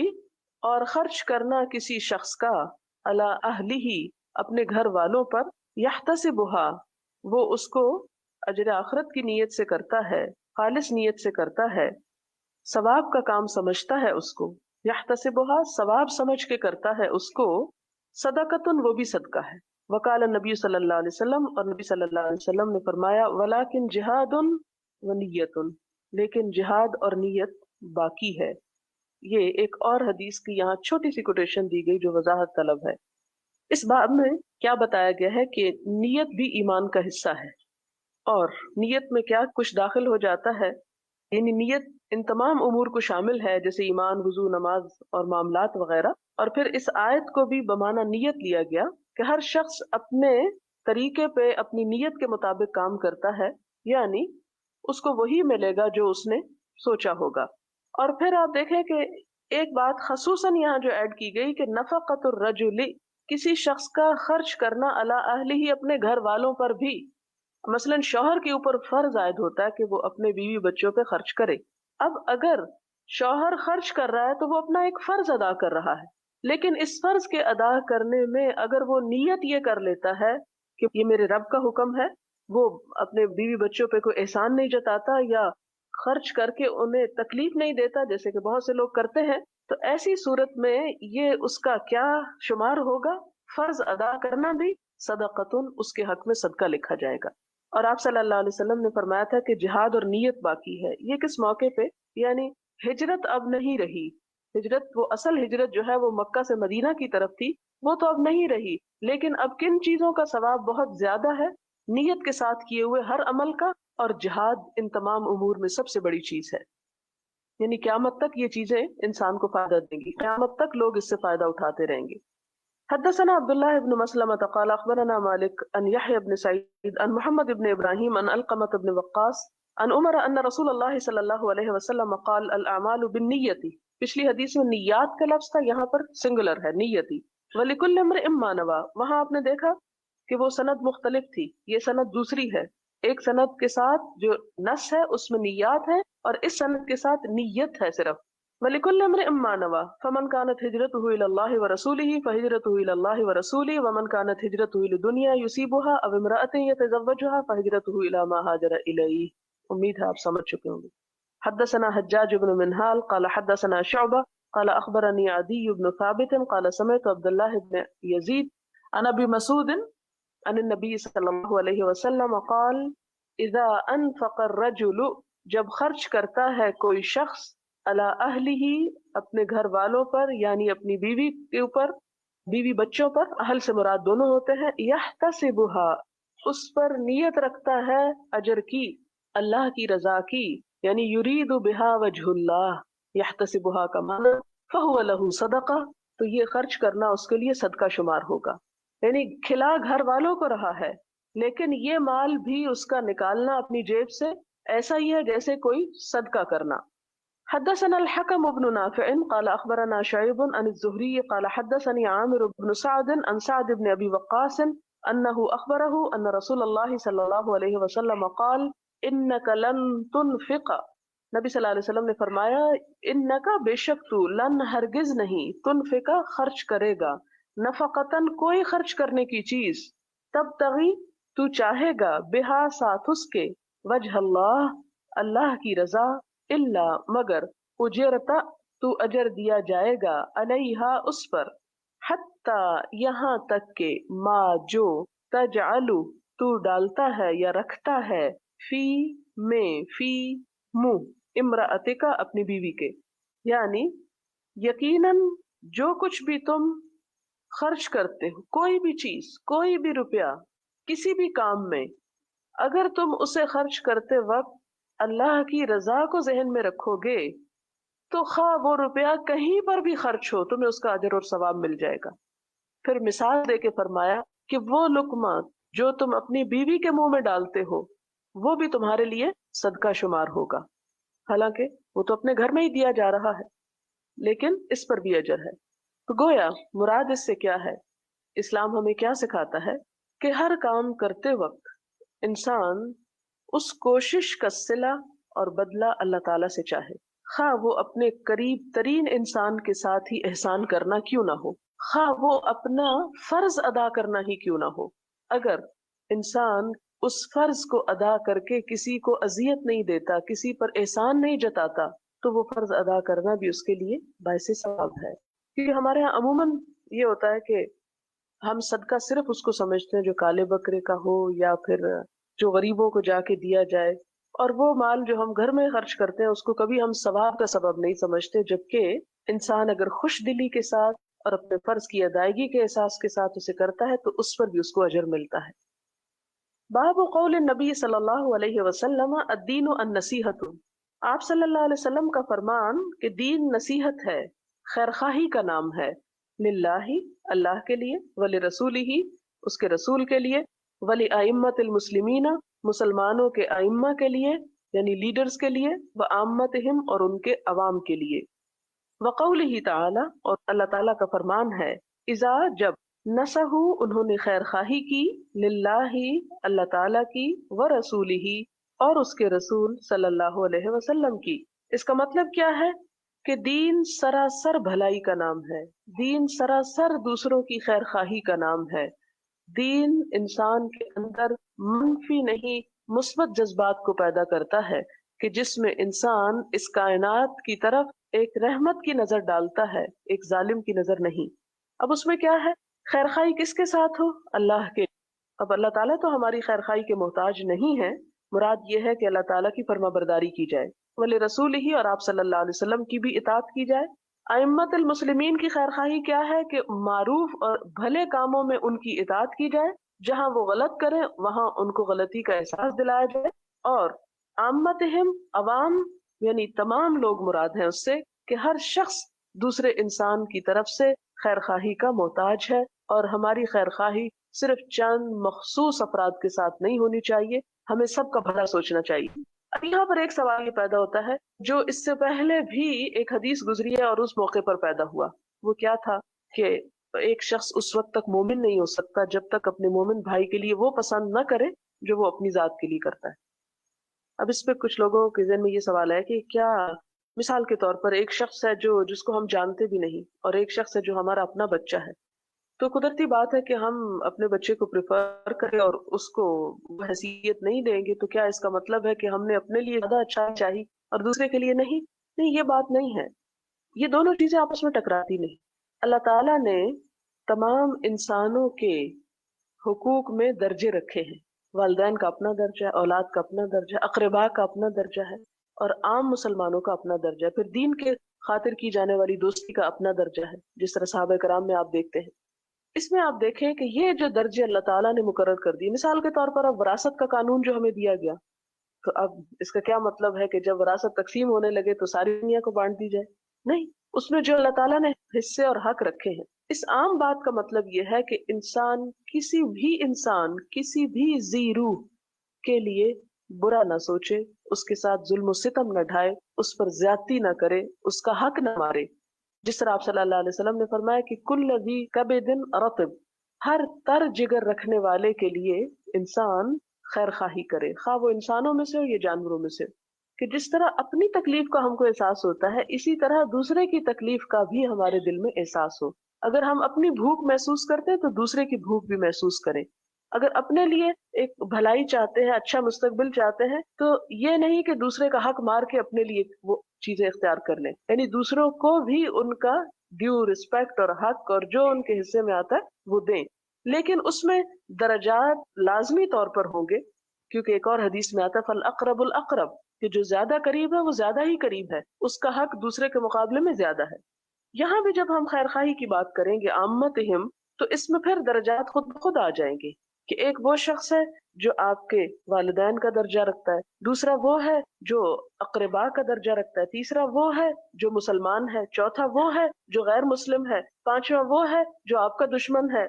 اور خرچ کرنا کسی شخص کا، علی اہلہ اپنے گھر والوں پر، یحتسبها وہ اس کو اجر آخرت کی نیت سے کرتا ہے، خالص نیت سے کرتا ہے، ثواب کا کام سمجھتا ہے اس کو. یحتسبها ثواب سمجھ کے کرتا ہے اس کو، صدقۃ وہ بھی صدقہ ہے. وقال النبی صلی اللہ علیہ وسلم، اور نبی صلی اللہ علیہ وسلم نے فرمایا، ولکن جہاد ونیت، لیکن جہاد اور نیت باقی ہے. یہ ایک اور حدیث کی یہاں چھوٹی سی کوٹیشن دی گئی جو وضاحت طلب ہے. اس باب میں کیا بتایا گیا ہے کہ نیت بھی ایمان کا حصہ ہے، اور نیت میں کیا کچھ داخل ہو جاتا ہے، یعنی نیت ان تمام امور کو شامل ہے، جیسے ایمان، وضو، نماز اور معاملات وغیرہ. اور پھر اس آیت کو بھی بمعنی نیت لیا گیا کہ ہر شخص اپنے طریقے پہ اپنی نیت کے مطابق کام کرتا ہے، یعنی اس کو وہی ملے گا جو اس نے سوچا ہوگا. اور پھر آپ دیکھیں کہ ایک بات خصوصاً یہاں جو ایڈ کی گئی کہ نفقۃ الرجل، کسی شخص کا خرچ کرنا، علی اہلہ اپنے گھر والوں پر بھی. مثلا شوہر کے اوپر فرض عائد ہوتا ہے کہ وہ اپنے بیوی بچوں پہ خرچ کرے. اب اگر شوہر خرچ کر رہا ہے تو وہ اپنا ایک فرض ادا کر رہا ہے، لیکن اس فرض کے ادا کرنے میں اگر وہ نیت یہ کر لیتا ہے کہ یہ میرے رب کا حکم ہے، وہ اپنے بیوی بچوں پہ کوئی احسان نہیں جتاتا یا خرچ کر کے انہیں تکلیف نہیں دیتا جیسے کہ بہت سے لوگ کرتے ہیں، تو ایسی صورت میں یہ اس کا کیا شمار ہوگا، فرض ادا کرنا بھی صدقۃ، اس کے حق میں صدقہ لکھا جائے گا. اور آپ صلی اللہ علیہ وسلم نے فرمایا تھا کہ جہاد اور نیت باقی ہے. یہ کس موقع پہ، یعنی ہجرت اب نہیں رہی. ہجرت، وہ اصل ہجرت جو ہے وہ مکہ سے مدینہ کی طرف تھی، وہ تو اب نہیں رہی. لیکن اب کن چیزوں کا ثواب بہت زیادہ ہے، نیت کے ساتھ کیے ہوئے ہر عمل کا، اور جہاد ان تمام امور میں سب سے بڑی چیز ہے. یعنی قیامت تک یہ چیزیں انسان کو فائدہ دیں گی، قیامت تک لوگ اس سے فائدہ اٹھاتے رہیں گے. حدثنا عبد الله بن مسلمة قال اخبرنا مالك عن يحيى بن سعيد عن محمد بن ابراهيم عن علقمة بن وقاص عن عمر ان رسول الله صلی اللہ علیہ وسلم قال الاعمال بالنیة. پچھلی حدیث میں نیات کا لفظ تھا، یہاں پر سنگولر ہے، نیتی. ولکل امرئ ما نوى، وہاں آپ نے دیکھا کہ وہ سند مختلف تھی، یہ سند دوسری ہے. ایک سند کے ساتھ جو نص ہے اس میں نیات ہے، اور اس سند کے ساتھ نیت ہے صرف. وَلِكُلِّ امْرِئٍ مَّا نَوَىٰ فَمَنْ كَانَتْ هِجْرَتُهُ إِلَى اللَّهِ وَرَسُولِهِ فَهِجْرَتُهُ إِلَى اللَّهِ وَرَسُولِهِ وَمَنْ كَانَتْ هِجْرَتُهُ لِدُنْيَا يُصِيبُهَا أَوْ امْرَأَةٍ يَتَزَوَّجُهَا فَهِجْرَتُهُ إِلَىٰ مَا هَاجَرَ إِلَيْهِ. امید ہے آپ سمجھ چکے ہوں گے. حدثنا حجاج بن منہال قال حدثنا شعبہ قال اخبرني عدي بن ثابت قال سمعت عبد الله بن يزيد عن ابي مسعود عن النبي صلی اللہ علیہ وسلم قال اذا انفق الرجل، جب خرچ کرتا ہے کوئی شخص، علی اہلہ اپنے گھر والوں پر، یعنی اپنی بیوی کے اوپر، بیوی بچوں پر، اہل سے مراد دونوں ہوتے ہیں، یحتسبها اس پر نیت رکھتا ہے اجر کی، اللہ کی رضا کی، یعنی یرید بها وجہ اللہ. یحتسبها کا معنی فهو له صدقہ، تو یہ خرچ کرنا اس کے لیے صدقہ شمار ہوگا. یعنی کھلا گھر والوں کو رہا ہے لیکن یہ مال بھی اس کا نکالنا اپنی جیب سے ایسا ہی ہے جیسے کوئی صدقہ کرنا. حدثنا الحكم بن نافع قال اخبرنا شعيب عن الزهري قال حدثني عامر بن سعد عن سعد بن ابي وقاص انه اخبره ان رسول الله صلى الله عليه وسلم قال انك لن تنفق. نبی صلی اللہ علیہ وسلم نے فرمایا انک بے شک تو لن ہرگز نہیں تنفق خرچ کرے گا نفقتن کوئی خرچ کرنے کی چیز تب تغی تو چاہے گا بہا ساتھ اس کے وجہ اللہ اللہ کی رضا الا مگر اجرتا تو اجر دیا جائے گا علیہا اس پر حتی یہاں تک کہ ما جو تجعلو تو ڈالتا ہے یا رکھتا ہے فی میں فی منہ امرأتکا اپنی بیوی کے. یعنی یقیناً جو کچھ بھی تم خرچ کرتے ہو کوئی بھی چیز کوئی بھی روپیہ کسی بھی کام میں اگر تم اسے خرچ کرتے وقت اللہ کی رضا کو ذہن میں رکھو گے تو خواہ وہ روپیہ کہیں پر بھی خرچ ہو تمہیں اس کا اجر اور ثواب مل جائے گا. پھر مثال دے کے فرمایا کہ وہ لقمہ جو تم اپنی بیوی کے منہ میں ڈالتے ہو وہ بھی تمہارے لیے صدقہ شمار ہوگا. حالانکہ وہ تو اپنے گھر میں ہی دیا جا رہا ہے لیکن اس پر بھی اجر ہے. تو گویا مراد اس سے کیا ہے؟ اسلام ہمیں کیا سکھاتا ہے کہ ہر کام کرتے وقت انسان اس کوشش کا صلہ اور بدلہ اللہ تعالیٰ سے چاہے، خواہ وہ اپنے قریب ترین انسان کے ساتھ ہی احسان کرنا کیوں نہ ہو، خواہ وہ اپنا فرض ادا کرنا ہی کیوں نہ ہو. اگر انسان اس فرض کو ادا کر کے کسی کو اذیت نہیں دیتا کسی پر احسان نہیں جتاتا تو وہ فرض ادا کرنا بھی اس کے لیے باعث ثواب ہے. کیونکہ ہمارے ہاں عموماً یہ ہوتا ہے کہ ہم صدقہ صرف اس کو سمجھتے ہیں جو کالے بکرے کا ہو یا پھر جو غریبوں کو جا کے دیا جائے، اور وہ مال جو ہم گھر میں خرچ کرتے ہیں اس کو کبھی ہم ثواب کا سبب نہیں سمجھتے، جبکہ انسان اگر خوش دلی کے ساتھ اور اپنے فرض کی ادائیگی کے احساس کے ساتھ اسے کرتا ہے تو اس پر بھی اس کو اجر ملتا ہے. باب قول النبی صلی اللہ علیہ وسلم الدین النصیحۃ. آپ صلی اللہ علیہ وسلم کا فرمان کہ دین نصیحت ہے، خیرخواہی کا نام ہے، للہ اللہ کے لیے، ولرسولہ اس کے رسول کے لیے، ولائمۃ المسلمین مسلمانوں کے ائمہ کے لیے یعنی لیڈرز کے لیے، وعامتہم اور ان کے عوام کے لیے. وقولہ تعالی اور اللہ تعالیٰ کا فرمان ہے اذا جب نصحوا انہوں نے خیر خواہی کی، للہ اللہ تعالیٰ کی، ورسولہ اور اس کے رسول صلی اللہ علیہ وسلم کی. اس کا مطلب کیا ہے کہ دین سراسر بھلائی کا نام ہے، دین سراسر دوسروں کی خیر خواہی کا نام ہے. دین انسان کے اندر منفی نہیں مثبت جذبات کو پیدا کرتا ہے کہ جس میں انسان اس کائنات کی طرف ایک رحمت کی نظر ڈالتا ہے، ایک ظالم کی نظر نہیں. اب اس میں کیا ہے؟ خیر خواہی کس کے ساتھ ہو؟ اللہ کے. اب اللہ تعالیٰ تو ہماری خیر خواہی کے محتاج نہیں ہے، مراد یہ ہے کہ اللہ تعالیٰ کی فرما برداری کی جائے، ولی رسول ہی اور آپ صلی اللہ علیہ وسلم کی بھی اطاعت کی جائے. ائمۃ المسلمین کی خیر خواہی کیا ہے کہ معروف اور بھلے کاموں میں ان کی اطاعت کی جائے، جہاں وہ غلط کریں وہاں ان کو غلطی کا احساس دلایا جائے. اور عامتہم عوام یعنی تمام لوگ مراد ہیں اس سے کہ ہر شخص دوسرے انسان کی طرف سے خیر خواہی کا محتاج ہے، اور ہماری خیر خواہی صرف چند مخصوص افراد کے ساتھ نہیں ہونی چاہیے، ہمیں سب کا بھلا سوچنا چاہیے. اب یہاں پر ایک سوال یہ پیدا ہوتا ہے جو اس سے پہلے بھی ایک حدیث گزری ہے اور اس موقع پر پیدا ہوا. وہ کیا تھا کہ ایک شخص اس وقت تک مومن نہیں ہو سکتا جب تک اپنے مومن بھائی کے لیے وہ پسند نہ کرے جو وہ اپنی ذات کے لیے کرتا ہے. اب اس پہ کچھ لوگوں کے ذہن میں یہ سوال ہے کہ کیا مثال کے طور پر ایک شخص ہے جس کو ہم جانتے بھی نہیں اور ایک شخص ہے جو ہمارا اپنا بچہ ہے، تو قدرتی بات ہے کہ ہم اپنے بچے کو پریفر کریں اور اس کو وہ حیثیت نہیں دیں گے، تو کیا اس کا مطلب ہے کہ ہم نے اپنے لیے زیادہ اچھا چاہیے اور دوسرے کے لیے نہیں؟ نہیں، یہ بات نہیں ہے. یہ دونوں چیزیں آپس میں ٹکراتی نہیں. اللہ تعالیٰ نے تمام انسانوں کے حقوق میں درجے رکھے ہیں. والدین کا اپنا درجہ ہے، اولاد کا اپنا درجہ ہے، اقربا کا اپنا درجہ ہے، اور عام مسلمانوں کا اپنا درجہ ہے. پھر دین کے خاطر کی جانے والی دوستی کا اپنا درجہ ہے، جس طرح صحابہ کرام میں آپ دیکھتے ہیں. اس میں آپ دیکھیں کہ یہ جو درجے اللہ تعالیٰ نے مقرر کر دیے، مثال کے طور پر اب وراثت کا قانون جو ہمیں دیا گیا، تو اب اس کا کیا مطلب ہے کہ جب وراثت تقسیم ہونے لگے تو ساری دنیا کو بانٹ دی جائے؟ نہیں، اس میں جو اللہ تعالیٰ نے حصے اور حق رکھے ہیں۔ اس عام بات کا مطلب یہ ہے کہ انسان کسی بھی ذی روح کے لیے برا نہ سوچے، اس کے ساتھ ظلم و ستم نہ ڈھائے، اس پر زیادتی نہ کرے، اس کا حق نہ مارے۔ جس طرح آپ صلی اللہ علیہ وسلم نے فرمایا کہ کل ذی کبد رطب، ہر تر جگر رکھنے والے کے لیے انسان خیر خواہی کرے، خواہ وہ انسانوں میں سے ہو یا جانوروں میں سے، کہ جس طرح اپنی تکلیف کا ہم کو احساس ہوتا ہے اسی طرح دوسرے کی تکلیف کا بھی ہمارے دل میں احساس ہو۔ اگر ہم اپنی بھوک محسوس کرتے ہیں تو دوسرے کی بھوک بھی محسوس کریں۔ اگر اپنے لیے ایک بھلائی چاہتے ہیں، اچھا مستقبل چاہتے ہیں، تو یہ نہیں کہ دوسرے کا حق مار کے اپنے لیے وہ چیزیں اختیار کر لیں، یعنی دوسروں کو بھی ان کا ڈیو رسپیکٹ اور حق اور جو ان کے حصے میں آتا ہے وہ دیں، لیکن اس میں درجات لازمی طور پر ہوں گے، کیونکہ ایک اور حدیث میں آتا ہے فَالْأَقْرَبُ الْأَقْرَبُ، کہ جو زیادہ قریب ہے وہ زیادہ ہی قریب ہے، اس کا حق دوسرے کے مقابلے میں زیادہ ہے۔ یہاں بھی جب ہم خیر خواہی کی بات کریں گے عامتہم، تو اس میں پھر درجات خود بخود آ جائیں گے، کہ ایک وہ شخص ہے جو آپ کے والدین کا درجہ رکھتا ہے، دوسرا وہ ہے جو اقربا کا درجہ رکھتا ہے، تیسرا وہ ہے جو مسلمان ہے، چوتھا وہ ہے جو غیر مسلم ہے، پانچواں وہ ہے جو آپ کا دشمن ہے۔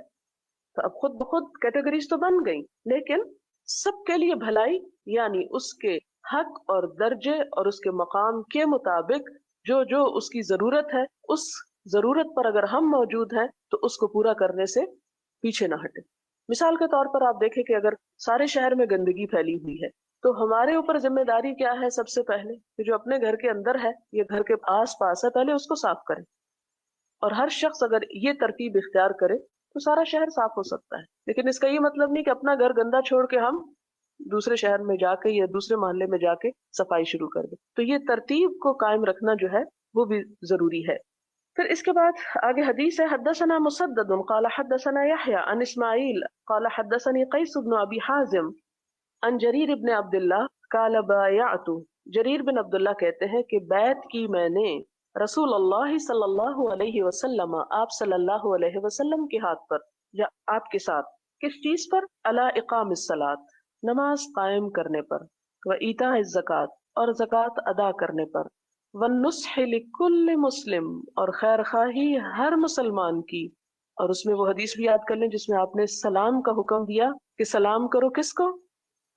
تو اب خود بخود کیٹیگریز تو بن گئی، لیکن سب کے لیے بھلائی یعنی اس کے حق اور درجے اور اس کے مقام کے مطابق جو جو اس کی ضرورت ہے، اس ضرورت پر اگر ہم موجود ہیں تو اس کو پورا کرنے سے پیچھے نہ ہٹے۔ مثال کے طور پر آپ دیکھیں کہ اگر سارے شہر میں گندگی پھیلی ہوئی ہے تو ہمارے اوپر ذمہ داری کیا ہے؟ سب سے پہلے کہ جو اپنے گھر کے اندر ہے یا گھر کے آس پاس ہے پہلے اس کو صاف کریں، اور ہر شخص اگر یہ ترتیب اختیار کرے تو سارا شہر صاف ہو سکتا ہے۔ لیکن اس کا یہ مطلب نہیں کہ اپنا گھر گندا چھوڑ کے ہم دوسرے شہر میں جا کے یا دوسرے محلے میں جا کے صفائی شروع کر دیں۔ تو یہ ترتیب کو قائم رکھنا جو ہے وہ بھی ضروری ہے۔ پھر اس کے بعد آگے حدیث ہے حدثنا مسدد قال حدثنا يحيى عن اسماعیل قال حدثني قیس بن ابی حازم عن جریر بن عبداللہ قال بایعت، جریر بن عبداللہ کہتے ہیں کہ بیعت کی میں نے رسول اللہ صلی اللہ علیہ وسلم، آپ صلی اللہ علیہ وسلم کے ہاتھ پر یا آپ کے ساتھ، کس چیز پر؟ علی اقام الصلاۃ، نماز قائم کرنے پر، و ایتاء الزکوٰۃ، اور زکوٰۃ ادا کرنے پر، والنصح لکل مسلم، اور خیر خواہی ہر مسلمان کی۔ اور اس میں وہ حدیث بھی یاد کر لیں جس میں آپ نے سلام کا حکم دیا کہ سلام کرو کس کو؟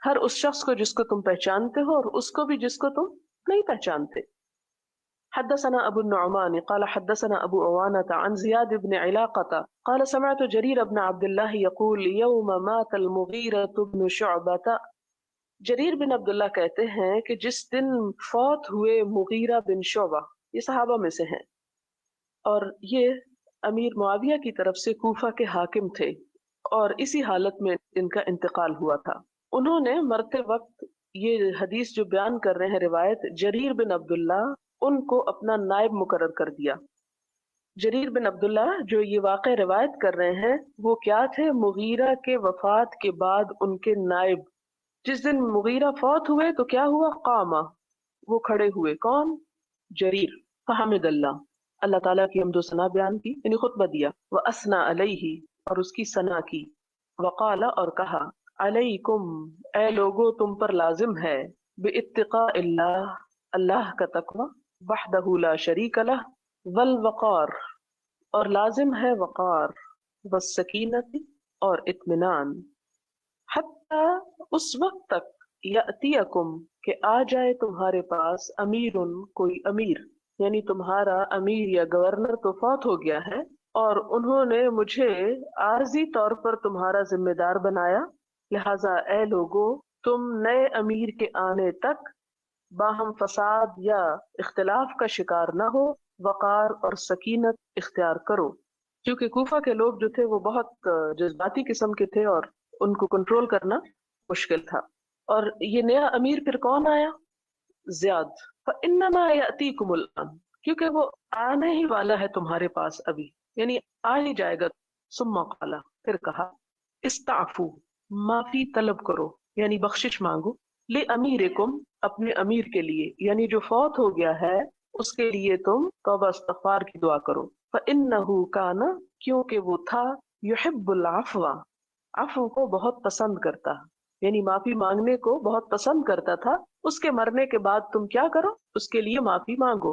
ہر اس شخص کو جس کو تم پہچانتے ہو اور اس کو بھی جس کو تم نہیں پہچانتے۔ حدثنا ابو النعمان قال حدثنا ابو عوانة عن زیاد بن علاقة قال سمعت جریر بن عبد الله يقول يوم مات المغیرة بن شعبة، جریر بن عبداللہ کہتے ہیں کہ جس دن فوت ہوئے مغیرہ بن شعبہ، یہ صحابہ میں سے ہیں اور یہ امیر معاویہ کی طرف سے کوفہ کے حاکم تھے، اور اسی حالت میں ان کا انتقال ہوا تھا۔ انہوں نے مرتے وقت یہ حدیث جو بیان کر رہے ہیں روایت، جریر بن عبداللہ ان کو اپنا نائب مقرر کر دیا۔ جریر بن عبداللہ جو یہ واقع روایت کر رہے ہیں وہ کیا تھے؟ مغیرہ کے وفات کے بعد ان کے نائب۔ جس دن مغیرہ فوت ہوئے تو کیا ہوا؟ قامہ، وہ کھڑے ہوئے، کون؟ جریر، فحمد اللہ، اللہ تعالیٰ کی حمد و ثنا بیان کی، یعنی خطبہ دیا، وَأَثْنَى عَلَيْهِ، اور اس کی ثنا کی، وقال، اور کہا، علیکم، اے لوگو تم پر لازم ہے، بِاتِّقَاءِ اللہ، اللہ کا تقوی، وحدہ لا شریک لہ، والوقار، اور لازم ہے وقار، والسکینت، اور اطمینان، حتی، اس وقت تک، یأتیکم، کہ آ جائے تمہارے پاس، امیرن، کوئی امیر، یعنی تمہارا امیر یا گورنر تو فوت ہو گیا ہے اور انہوں نے مجھے عارضی طور پر تمہارا ذمہ دار بنایا، لہذا اے لوگو تم نئے امیر کے آنے تک باہم فساد یا اختلاف کا شکار نہ ہو، وقار اور سکینت اختیار کرو، کیونکہ کوفہ کے لوگ جو تھے وہ بہت جذباتی قسم کے تھے اور ان کو کنٹرول کرنا مشکل تھا۔ اور یہ نیا امیر پھر کون آیا؟ زیاد، فَإِنَّمَا يَأْتِيكُمُ الْآنَ، کیونکہ وہ آنے ہی والا ہے تمہارے پاس ابھی، یعنی آ ہی جائے گا۔ ثم قال، پھر کہا، استعفو، معافی طلب کرو، یعنی بخشش مانگو، لِأَمِيرِكُمْ، اپنے امیر کے لیے، یعنی جو فوت ہو گیا ہے اس کے لیے تم توبہ استغفار کی دعا کرو۔ فَإِنَّهُ كَانَ، کیونکہ وہ تھا، يُحِبُّ الْعَفْوَ، عفو کو بہت پسند کرتا، یعنی معافی مانگنے کو بہت پسند کرتا تھا۔ اس کے مرنے کے بعد تم کیا کرو؟ اس کے لیے معافی مانگو۔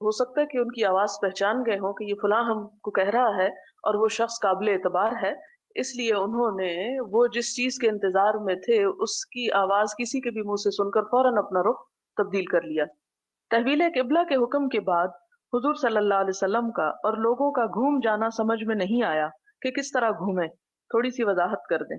ہو سکتا ہے کہ ان کی آواز پہچان گئے ہوں کہ یہ فلاں ہم کو کہہ رہا ہے اور وہ شخص قابل اعتبار ہے، اس لیے انہوں نے وہ جس چیز کے انتظار میں تھے اس کی آواز کسی کے بھی منہ سے سن کر فوراً اپنا رخ تبدیل کر لیا۔ تحویل قبلہ کے حکم کے بعد حضور صلی اللہ علیہ وسلم کا اور لوگوں کا گھوم جانا سمجھ میں نہیں آیا کہ کس طرح گھومیں۔ تھوڑی سی وضاحت کر دیں۔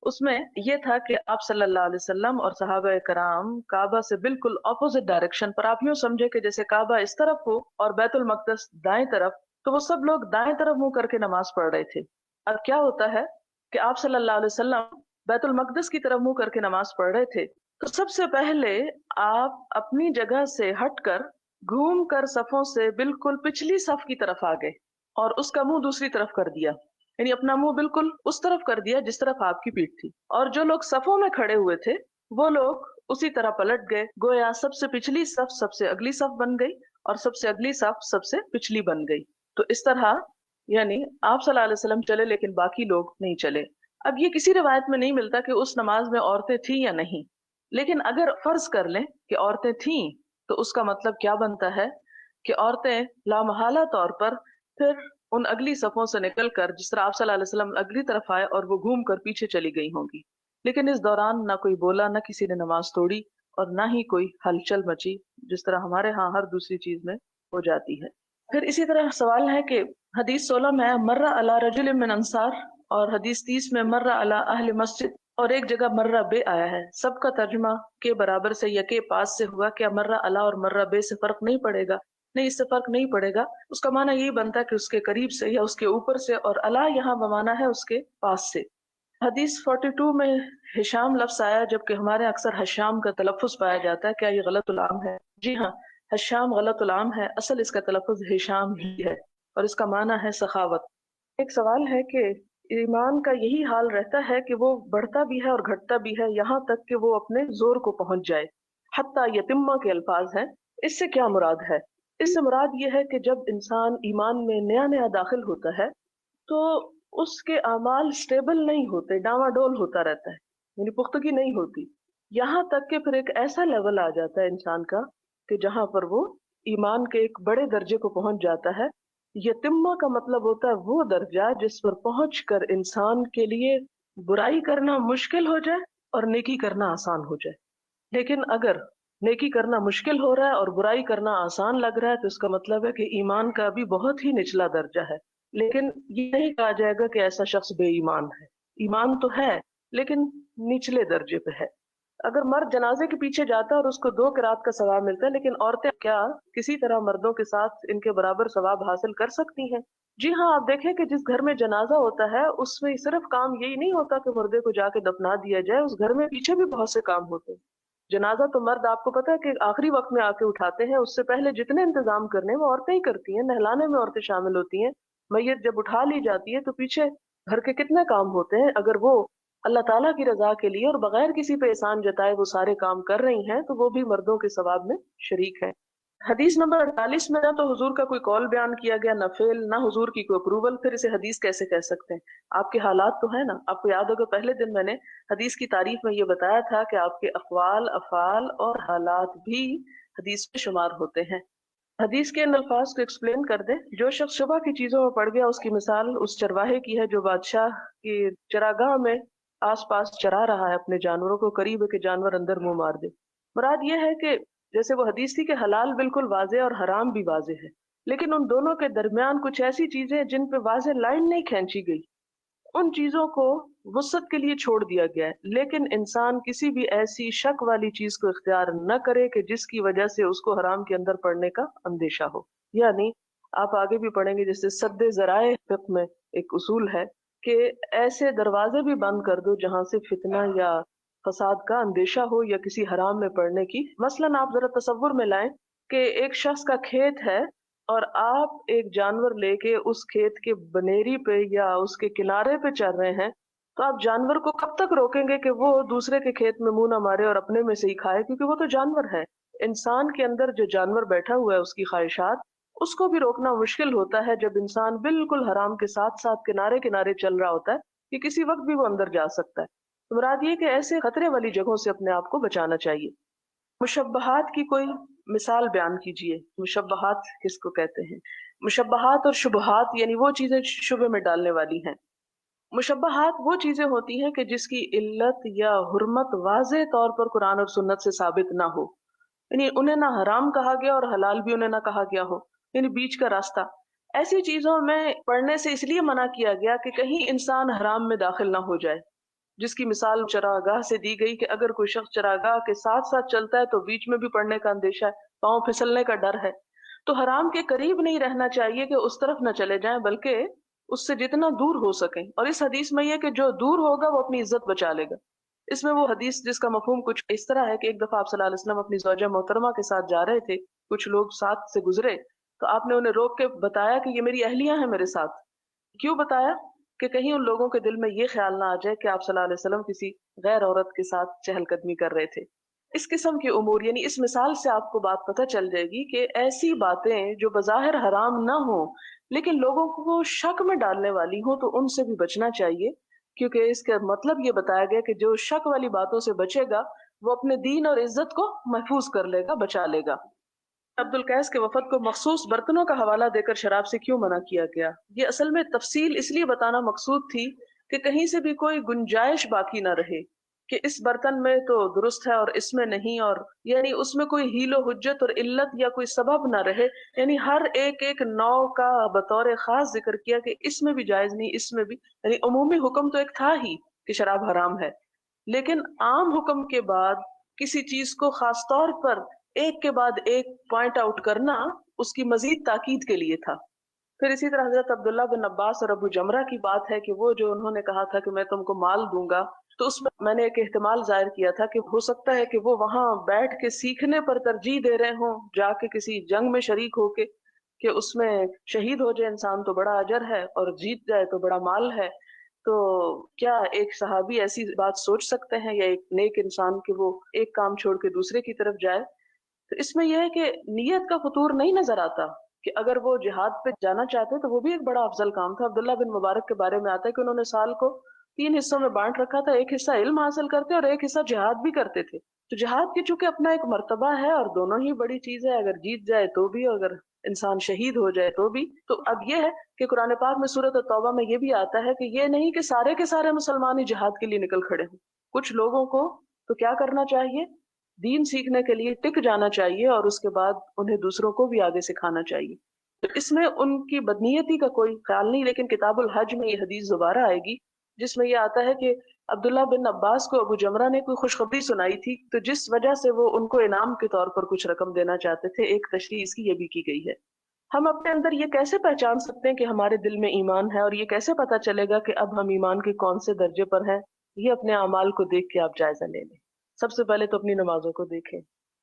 اس میں یہ تھا کہ آپ صلی اللہ علیہ وسلم اور صحابہ کرام کعبہ سے بالکل اپوزٹ ڈائریکشن پر، آپ یوں سمجھے کہ جیسے کعبہ اس طرف ہو اور بیت المقدس دائیں طرف، تو وہ سب لوگ دائیں طرف منہ کر کے نماز پڑھ رہے تھے۔ اب کیا ہوتا ہے کہ آپ صلی اللہ علیہ وسلم بیت المقدس کی طرف منہ کر کے نماز پڑھ رہے تھے، تو سب سے پہلے آپ اپنی جگہ سے ہٹ کر گھوم کر صفوں سے بالکل پچھلی صف کی طرف آ گئے اور اس کا منہ دوسری طرف کر دیا، یعنی اپنا منہ بالکل اس طرف کر دیا جس طرف آپ کی پیٹھ تھی، اور جو لوگ صفوں میں کھڑے ہوئے تھے وہ لوگ اسی طرح پلٹ گئے، گویا سب سے پچھلی صف سب سے اگلی صف بن گئی اور سب سے اگلی صف سب سے پچھلی بن گئی۔ تو اس طرح یعنی آپ صلی اللہ علیہ وسلم چلے لیکن باقی لوگ نہیں چلے۔ اب یہ کسی روایت میں نہیں ملتا کہ اس نماز میں عورتیں تھیں یا نہیں، لیکن اگر فرض کر لیں کہ عورتیں تھیں تو اس کا مطلب کیا بنتا ہے کہ عورتیں لامحالہ طور پر پھر ان اگلی صفوں سے نکل کر، جس طرح آپ صلی اللہ علیہ وسلم اگلی طرف آئے اور وہ گھوم کر پیچھے چلی گئی ہوں گی، لیکن اس دوران نہ کوئی بولا، نہ کسی نے نماز توڑی اور نہ ہی کوئی ہلچل مچی، جس طرح ہمارے ہاں ہر دوسری چیز میں ہو جاتی ہے۔ پھر اسی طرح سوال ہے کہ حدیث 16 میں مرہ علی رجل من انصار اور حدیث 30 میں مرہ علی اہل مسجد اور ایک جگہ مرہ بے آیا ہے، سب کا ترجمہ کے برابر سے یا کے پاس سے ہوا، کیا مرہ علی اور مرہ بے سے فرق نہیں پڑے گا؟ نہیں، اس سے فرق نہیں پڑے گا۔ اس کا معنی یہی بنتا ہے کہ اس کے قریب سے یا اس کے اوپر سے، اور علی یہاں بمانا ہے اس کے پاس سے۔ حدیث 42 میں ہشام لفظ آیا جبکہ ہمارے اکثر حشام کا تلفظ پایا جاتا ہے، کیا یہ غلط العام ہے؟ جی ہاں، حشام غلط العام ہے، اصل اس کا تلفظ ہشام ہی ہے اور اس کا معنی ہے سخاوت۔ ایک سوال ہے کہ ایمان کا یہی حال رہتا ہے کہ وہ بڑھتا بھی ہے اور گھٹتا بھی ہے یہاں تک کہ وہ اپنے زور کو پہنچ جائے، حتیٰ یتمہ کے الفاظ ہیں، اس سے کیا مراد ہے؟ اس سے مراد یہ ہے کہ جب انسان ایمان میں نیا نیا داخل ہوتا ہے تو اس کے اعمال سٹیبل نہیں ہوتے، ڈاواں ڈول ہوتا رہتا ہے، یعنی پختگی نہیں ہوتی، یہاں تک کہ پھر ایک ایسا لیول آ جاتا ہے انسان کا کہ جہاں پر وہ ایمان کے ایک بڑے درجے کو پہنچ جاتا ہے۔ یتمہ کا مطلب ہوتا ہے وہ درجہ جس پر پہنچ کر انسان کے لیے برائی کرنا مشکل ہو جائے اور نیکی کرنا آسان ہو جائے۔ لیکن اگر نیکی کرنا مشکل ہو رہا ہے اور برائی کرنا آسان لگ رہا ہے تو اس کا مطلب ہے کہ ایمان کا بھی بہت ہی نچلا درجہ ہے، لیکن یہ نہیں کہا جائے گا کہ ایسا شخص بے ایمان ہے، ایمان تو ہے لیکن نچلے درجے پہ ہے۔ اگر مرد جنازے کے پیچھے جاتا ہے اور اس کو 2 قرات کا ثواب ملتا ہے، لیکن عورتیں کیا کسی طرح مردوں کے ساتھ ان کے برابر ثواب حاصل کر سکتی ہیں؟ جی ہاں، آپ دیکھیں کہ جس گھر میں جنازہ ہوتا ہے اس میں صرف کام یہی نہیں ہوتا کہ مردے کو جا کے دفنا دیا جائے، اس گھر میں پیچھے بھی بہت سے کام ہوتے ہیں۔ جنازہ تو مرد آپ کو پتا ہے کہ آخری وقت میں آ کے اٹھاتے ہیں، اس سے پہلے جتنے انتظام کرنے وہ عورتیں ہی کرتی ہیں، نہلانے میں عورتیں شامل ہوتی ہیں، میت جب اٹھا لی جاتی ہے تو پیچھے گھر کے کتنے کام ہوتے ہیں، اگر وہ اللہ تعالیٰ کی رضا کے لیے اور بغیر کسی پہ احسان جتائے وہ سارے کام کر رہی ہیں تو وہ بھی مردوں کے ثواب میں شریک ہے۔ حدیث نمبر 48 میں نہ تو حضور کا کوئی قول بیان کیا گیا، نہ فعل، نہ حضور کی کوئی اپروول، پھر اسے حدیث کیسے کہہ سکتے ہیں؟ آپ کے حالات تو ہیں نا، آپ کو یاد ہوگا پہلے دن میں نے حدیث کی تعریف میں یہ بتایا تھا کہ آپ کے اقوال، افعال اور حالات بھی حدیث میں شمار ہوتے ہیں۔ حدیث کے ان الفاظ کو ایکسپلین کر دیں۔ جو شخص شبہ کی چیزوں میں پڑ گیا اس کی مثال اس چرواہے کی ہے جو بادشاہ کی چراگاہ میں آس پاس چرا رہا ہے اپنے جانوروں کو، قریب ہے کہ جانور اندر منہ مار دے۔ مراد یہ ہے کہ جیسے وہ حدیث تھی کہ حلال بالکل واضح اور حرام بھی واضح ہے، لیکن ان دونوں کے درمیان کچھ ایسی چیزیں جن پہ واضح لائن نہیں کھینچی گئی، ان چیزوں کو وسعت کے لیے چھوڑ دیا گیا ہے، لیکن انسان کسی بھی ایسی شک والی چیز کو اختیار نہ کرے کہ جس کی وجہ سے اس کو حرام کے اندر پڑنے کا اندیشہ ہو۔ یعنی آپ آگے بھی پڑھیں گے جیسے سد ذرائع فقہ میں ایک اصول ہے کہ ایسے دروازے بھی بند کر دو جہاں سے فتنہ یا فساد کا اندیشہ ہو یا کسی حرام میں پڑنے کی۔ مثلاً آپ ذرا تصور میں لائیں کہ ایک شخص کا کھیت ہے اور آپ ایک جانور لے کے اس کھیت کے بنیری پہ یا اس کے کنارے پہ چل رہے ہیں، تو آپ جانور کو کب تک روکیں گے کہ وہ دوسرے کے کھیت میں منہ نہ مارے اور اپنے میں سے ہی کھائے؟ کیونکہ وہ تو جانور ہے۔ انسان کے اندر جو جانور بیٹھا ہوا ہے اس کی خواہشات، اس کو بھی روکنا مشکل ہوتا ہے جب انسان بالکل حرام کے ساتھ ساتھ کنارے کنارے چل رہا ہوتا ہے کہ کسی وقت بھی وہ اندر جا سکتا ہے۔ مراد یہ کہ ایسے خطرے والی جگہوں سے اپنے آپ کو بچانا چاہیے۔ مشبہات کی کوئی مثال بیان کیجئے. مشبہات کس کو کہتے ہیں؟ مشبہات اور شبہات یعنی وہ چیزیں شبہ میں ڈالنے والی ہیں. مشبہات وہ چیزیں ہوتی ہیں کہ جس کی علت یا حرمت واضح طور پر قرآن اور سنت سے ثابت نہ ہو، یعنی انہیں نہ حرام کہا گیا اور حلال بھی انہیں نہ کہا گیا ہو، یعنی بیچ کا راستہ. ایسی چیزوں میں پڑھنے سے اس لیے منع کیا گیا کہ کہیں انسان حرام میں داخل نہ ہو جائے، جس کی مثال چراگاہ سے دی گئی کہ اگر کوئی شخص چراگاہ کے ساتھ ساتھ چلتا ہے تو بیچ میں بھی پڑنے کا اندیشہ ہے، پاؤں پھسلنے کا ڈر ہے. تو حرام کے قریب نہیں رہنا چاہیے کہ اس طرف نہ چلے جائیں، بلکہ اس سے جتنا دور ہو سکیں. اور اس حدیث میں یہ کہ جو دور ہوگا وہ اپنی عزت بچا لے گا. اس میں وہ حدیث جس کا مفہوم کچھ اس طرح ہے کہ ایک دفعہ آپ صلی اللہ علیہ وسلم اپنی زوجہ محترمہ کے ساتھ جا رہے تھے، کچھ لوگ ساتھ سے گزرے تو آپ نے انہیں روک کے بتایا کہ یہ میری اہلیاں ہیں میرے ساتھ. کیوں بتایا؟ کہ کہیں ان لوگوں کے دل میں یہ خیال نہ آ جائے کہ آپ صلی اللہ علیہ وسلم کسی غیر عورت کے ساتھ چہل قدمی کر رہے تھے. اس قسم کی امور، یعنی اس مثال سے آپ کو بات پتہ چل جائے گی کہ ایسی باتیں جو بظاہر حرام نہ ہوں لیکن لوگوں کو شک میں ڈالنے والی ہوں تو ان سے بھی بچنا چاہیے، کیونکہ اس کا مطلب یہ بتایا گیا کہ جو شک والی باتوں سے بچے گا وہ اپنے دین اور عزت کو محفوظ کر لے گا، بچا لے گا. عبد القیس کے وفد کو مخصوص برتنوں کا حوالہ دے کر شراب سے کیوں منع کیا گیا؟ یہ اصل میں تفصیل اس لیے بتانا مقصود تھی کہ کہیں سے بھی کوئی گنجائش باقی نہ رہے کہ اس برتن میں تو درست ہے اور اس میں نہیں، اور یعنی اس میں کوئی حیل و حجت اور علت یا کوئی سبب نہ رہے. یعنی ہر ایک نوع کا بطور خاص ذکر کیا کہ اس میں بھی جائز نہیں، اس میں بھی. یعنی عمومی حکم تو ایک تھا ہی کہ شراب حرام ہے، لیکن عام حکم کے بعد کسی چیز کو خاص طور پر ایک کے بعد ایک پوائنٹ آؤٹ کرنا اس کی مزید تاکید کے لیے تھا. پھر اسی طرح حضرت عبداللہ بن عباس اور ابو جمرہ کی بات ہے کہ وہ جو انہوں نے کہا تھا کہ میں تم کو مال دوں گا، تو اس میں نے ایک احتمال ظاہر کیا تھا کہ ہو سکتا ہے کہ وہ وہاں بیٹھ کے سیکھنے پر ترجیح دے رہے ہوں، جا کے کسی جنگ میں شریک ہو کے کہ اس میں شہید ہو جائے انسان تو بڑا اجر ہے اور جیت جائے تو بڑا مال ہے. تو کیا ایک صحابی ایسی بات سوچ سکتے ہیں یا ایک نیک انسان کہ وہ ایک کام چھوڑ کے دوسرے کی طرف جائے؟ تو اس میں یہ ہے کہ نیت کا فطور نہیں نظر آتا کہ اگر وہ جہاد پہ جانا چاہتے تو وہ بھی ایک بڑا افضل کام تھا. عبداللہ بن مبارک کے بارے میں آتا ہے کہ انہوں نے سال کو 3 حصوں میں بانٹ رکھا تھا، ایک حصہ علم حاصل کرتے اور ایک حصہ جہاد بھی کرتے تھے. تو جہاد کی چونکہ اپنا ایک مرتبہ ہے اور دونوں ہی بڑی چیز ہے، اگر جیت جائے تو بھی اور اگر انسان شہید ہو جائے تو بھی. تو اب یہ ہے کہ قرآن پاک میں سورۃ التوبہ میں یہ بھی آتا ہے کہ یہ نہیں کہ سارے کے سارے مسلمان ہی جہاد کے لیے نکل کھڑے ہوں. کچھ لوگوں کو تو کیا کرنا چاہیے؟ دین سیکھنے کے لیے ٹک جانا چاہیے اور اس کے بعد انہیں دوسروں کو بھی آگے سکھانا چاہیے. تو اس میں ان کی بدنیتی کا کوئی خیال نہیں. لیکن کتاب الحج میں یہ حدیث دوبارہ آئے گی جس میں یہ آتا ہے کہ عبداللہ بن عباس کو ابو جمرہ نے کوئی خوشخبری سنائی تھی، تو جس وجہ سے وہ ان کو انعام کے طور پر کچھ رقم دینا چاہتے تھے. ایک تشریح اس کی یہ بھی کی گئی ہے. ہم اپنے اندر یہ کیسے پہچان سکتے ہیں کہ ہمارے دل میں ایمان ہے، اور یہ کیسے پتا چلے گا کہ اب ہم ایمان کے کون سے درجے پر ہیں؟ یہ اپنے اعمال کو دیکھ کے آپ جائزہ لے لیں. سب سے پہلے تو اپنی نمازوں کو دیکھیں،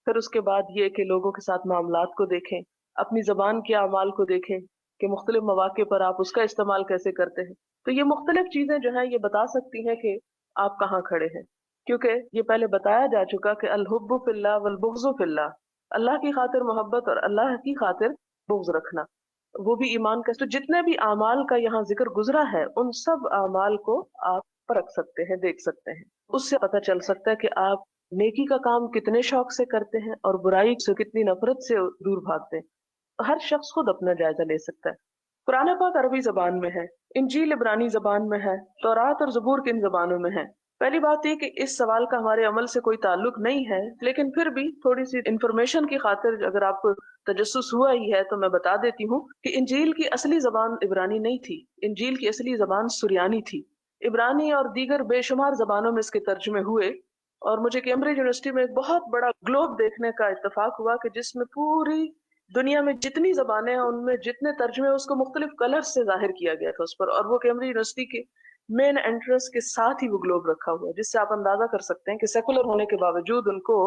پھر اس کے بعد یہ کہ لوگوں کے ساتھ معاملات کو دیکھیں، اپنی زبان کے اعمال کو دیکھیں کہ مختلف مواقع پر آپ اس کا استعمال کیسے کرتے ہیں. تو یہ مختلف چیزیں جو ہیں یہ بتا سکتی ہیں کہ آپ کہاں کھڑے ہیں، کیونکہ یہ پہلے بتایا جا چکا کہ الحب فی اللہ والبغض فی اللہ، اللہ کی خاطر محبت اور اللہ کی خاطر بغض رکھنا، وہ بھی ایمان کا. تو جتنے بھی اعمال کا یہاں ذکر گزرا ہے ان سب اعمال کو آپ پرکھ سکتے ہیں، دیکھ سکتے ہیں. اس سے پتہ چل سکتا ہے کہ آپ نیکی کا کام کتنے شوق سے کرتے ہیں اور برائی سے کتنی نفرت سے دور بھاگتے ہیں. ہر شخص خود اپنا جائزہ لے سکتا ہے. قرآن پاک عربی زبان میں ہے، انجیل عبرانی زبان میں ہے، تورات اور زبور کن زبانوں میں ہے. پہلی بات یہ کہ اس سوال کا ہمارے عمل سے کوئی تعلق نہیں ہے، لیکن پھر بھی تھوڑی سی انفارمیشن کی خاطر اگر آپ کو تجسس ہوا ہی ہے تو میں بتا دیتی ہوں کہ انجیل کی اصلی زبان عبرانی نہیں تھی، انجیل کی اصلی زبان سریانی تھی. عبرانی اور دیگر بے شمار زبانوں میں اس کے ترجمے ہوئے، اور مجھے کیمبرج یونیورسٹی میں ایک بہت بڑا گلوب دیکھنے کا اتفاق ہوا کہ جس میں پوری دنیا میں جتنی زبانیں ہیں ان میں جتنے ترجمے اس کو مختلف کلرز سے ظاہر کیا گیا تھا اس پر، اور وہ کیمبرج یونیورسٹی کے مین انٹرنس کے ساتھ ہی وہ گلوب رکھا ہوا ہے، جس سے آپ اندازہ کر سکتے ہیں کہ سیکولر ہونے کے باوجود ان کو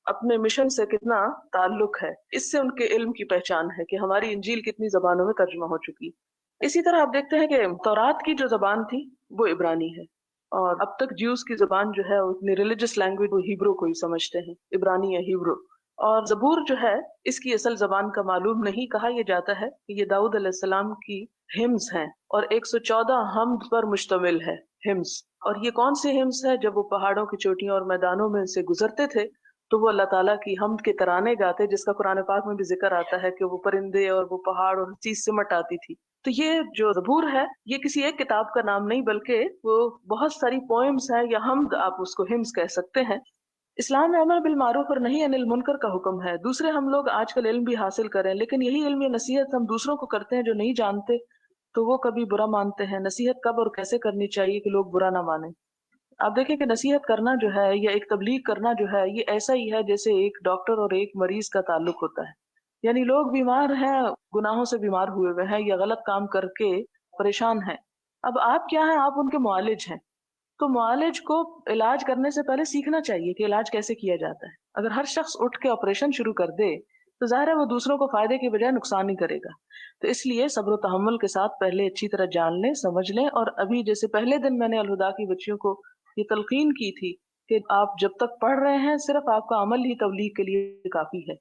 اپنے مشن سے کتنا تعلق ہے. اس سے ان کے علم کی پہچان ہے کہ ہماری انجیل کتنی زبانوں میں ترجمہ ہو چکی. اسی طرح آپ دیکھتے ہیں کہ تورات کی جو زبان تھی وہ عبرانی ہے، اور اب تک جیوز کی زبان جو ہے اتنی ریلیجس لینگویج وہ ہیبرو کو ہی سمجھتے ہیں، عبرانی یا ہیبرو. اور زبور جو ہے اس کی اصل زبان کا معلوم نہیں. کہا یہ جاتا ہے کہ یہ داؤد علیہ السلام کی ہمز ہیں اور 114 حمد پر مشتمل ہے ہمز. اور یہ کون سے ہمز ہے؟ جب وہ پہاڑوں کی چوٹیوں اور میدانوں میں سے گزرتے تھے تو وہ اللہ تعالیٰ کی حمد کے ترانے گاتے، جس کا قرآن پاک میں بھی ذکر آتا ہے کہ وہ پرندے اور وہ پہاڑ اور چیز سمٹ آتی تھی. تو یہ جو زبور ہے یہ کسی ایک کتاب کا نام نہیں، بلکہ وہ بہت ساری پوئمز ہیں یا حمد، آپ اس کو ہمز کہہ سکتے ہیں. اسلام میں امر بالمعروف اور نہیں عن المنکر کا حکم ہے. دوسرے ہم لوگ آج کل علم بھی حاصل کریں، لیکن یہی علم یا نصیحت ہم دوسروں کو کرتے ہیں جو نہیں جانتے، تو وہ کبھی برا مانتے ہیں. نصیحت کب اور کیسے کرنی چاہیے کہ لوگ برا نہ مانیں؟ آپ دیکھیں کہ نصیحت کرنا جو ہے یا ایک تبلیغ کرنا جو ہے یہ ایسا ہی ہے جیسے ایک ڈاکٹر اور ایک مریض کا تعلق ہوتا ہے. یعنی لوگ بیمار ہیں، گناہوں سے بیمار ہوئے ہوئے ہیں یا غلط کام کر کے پریشان ہیں. اب آپ کیا ہیں؟ آپ ان کے معالج ہیں. تو معالج کو علاج کرنے سے پہلے سیکھنا چاہیے کہ علاج کیسے کیا جاتا ہے. اگر ہر شخص اٹھ کے آپریشن شروع کر دے تو ظاہر ہے وہ دوسروں کو فائدے کے بجائے نقصان ہی کرے گا. تو اس لیے صبر و تحمل کے ساتھ پہلے اچھی طرح جان لیں، سمجھ لیں. اور ابھی جیسے پہلے دن میں نے الہدا کی بچیوں کو یہ تلقین کی تھی کہ آپ جب تک پڑھ رہے ہیں صرف آپ کا عمل ہی تبلیغ کے لیے کافی ہے.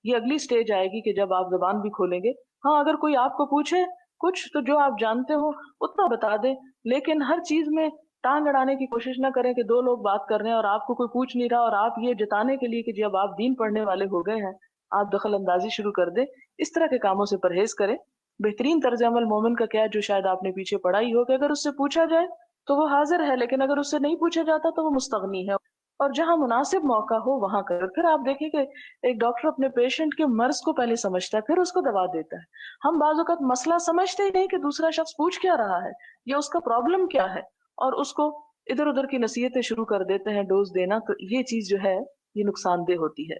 یہ اگلی سٹیج آئے گی کہ جب آپ زبان بھی کھولیں گے. ہاں، اگر کوئی آپ کو پوچھے کچھ تو جو آپ جانتے ہو اتنا بتا دیں، لیکن ہر چیز میں ٹانگ اڑانے کی کوشش نہ کریں کہ دو لوگ بات کر رہے ہیں اور آپ کو کوئی پوچھ نہیں رہا اور آپ یہ جتانے کے لیے کہ جب آپ دین پڑھنے والے ہو گئے ہیں آپ دخل اندازی شروع کر دیں. اس طرح کے کاموں سے پرہیز کریں. بہترین طرز عمل مومن کا کیا ہے، جو شاید آپ نے پیچھے پڑھا ہی ہو، کہ اگر اس سے پوچھا جائے تو وہ حاضر ہے، لیکن اگر اس سے نہیں پوچھا جاتا تو وہ مستغنی ہے. اور جہاں مناسب موقع ہو وہاں کرے. پھر آپ دیکھیں کہ ایک ڈاکٹر اپنے پیشنٹ کے مرض کو پہلے سمجھتا ہے، پھر اس کو دوا دیتا ہے. ہم بعض اوقات مسئلہ سمجھتے ہی نہیں کہ دوسرا شخص پوچھ کیا رہا ہے یا اس کا پرابلم کیا ہے، اور اس کو ادھر ادھر کی نصیحتیں شروع کر دیتے ہیں، ڈوز دینا. تو یہ چیز جو ہے یہ نقصان دہ ہوتی ہے.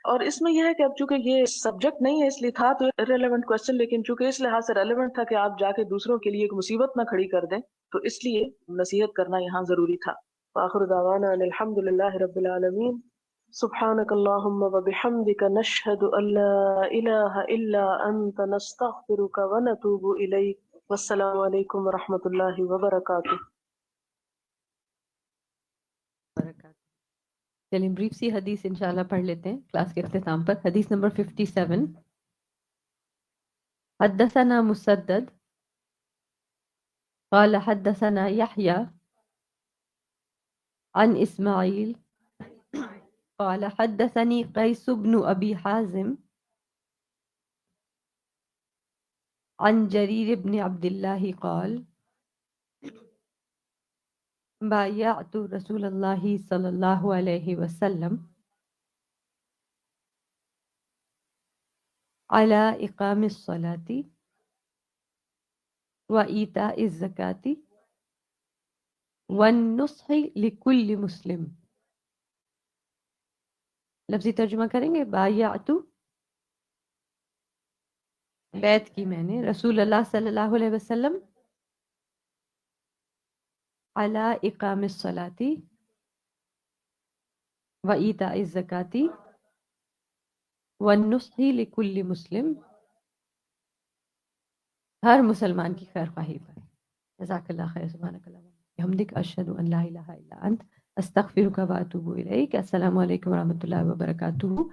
اور اس میں یہ ہے کہ اب چونکہ یہ سبجیکٹ نہیں ہے، اس لیے تھا تو ریلیونٹ کوشچن، لیکن چونکہ اس لحاظ سے ریلیونٹ تھا کہ آپ جا کے دوسروں کے لیے ایک مصیبت نہ کھڑی کر دیں، تو اس لیے نصیحت کرنا یہاں ضروری تھا. وآخر دعوانا ان الحمد للہ رب العالمین. سبحانک اللہم وبحمدک نشہد ان لا الہ الا انت نستغفرک ونتوب الیک. والسلام علیکم ورحمۃ اللہ وبرکاتہ. چلیں بریف سی حدیث انشاءاللہ پڑھ لیتے ہیں کلاس کے اختتام پر. حدیث نمبر 57. حدثنا مسدد قال حدثنا يحيى عن اسماعيل قال حدثني قيس بن ابي حازم عن جرير بن عبد الله قال بايعت رسول الله صلى الله عليه وسلم على إقام الصلاة وإيتاء الزكاة والنصح لكل مسلم. لفظی ترجمہ کریں گے. بایعت، بیعت کی میں نے رسول اللہ صلی اللہ علیہ وسلم علی اقام الصلاۃ و ایتاء الزکاۃ والنصح لکل مسلم، ہر مسلمان کی خیر خواہی پر. جزاک اللہ خیر. سبحانک اللہم وبحمدک اشہد ان لا الہ الا انت استغفرک و اتوب الیک. السلام علیکم و رحمۃ اللہ وبرکاتہ.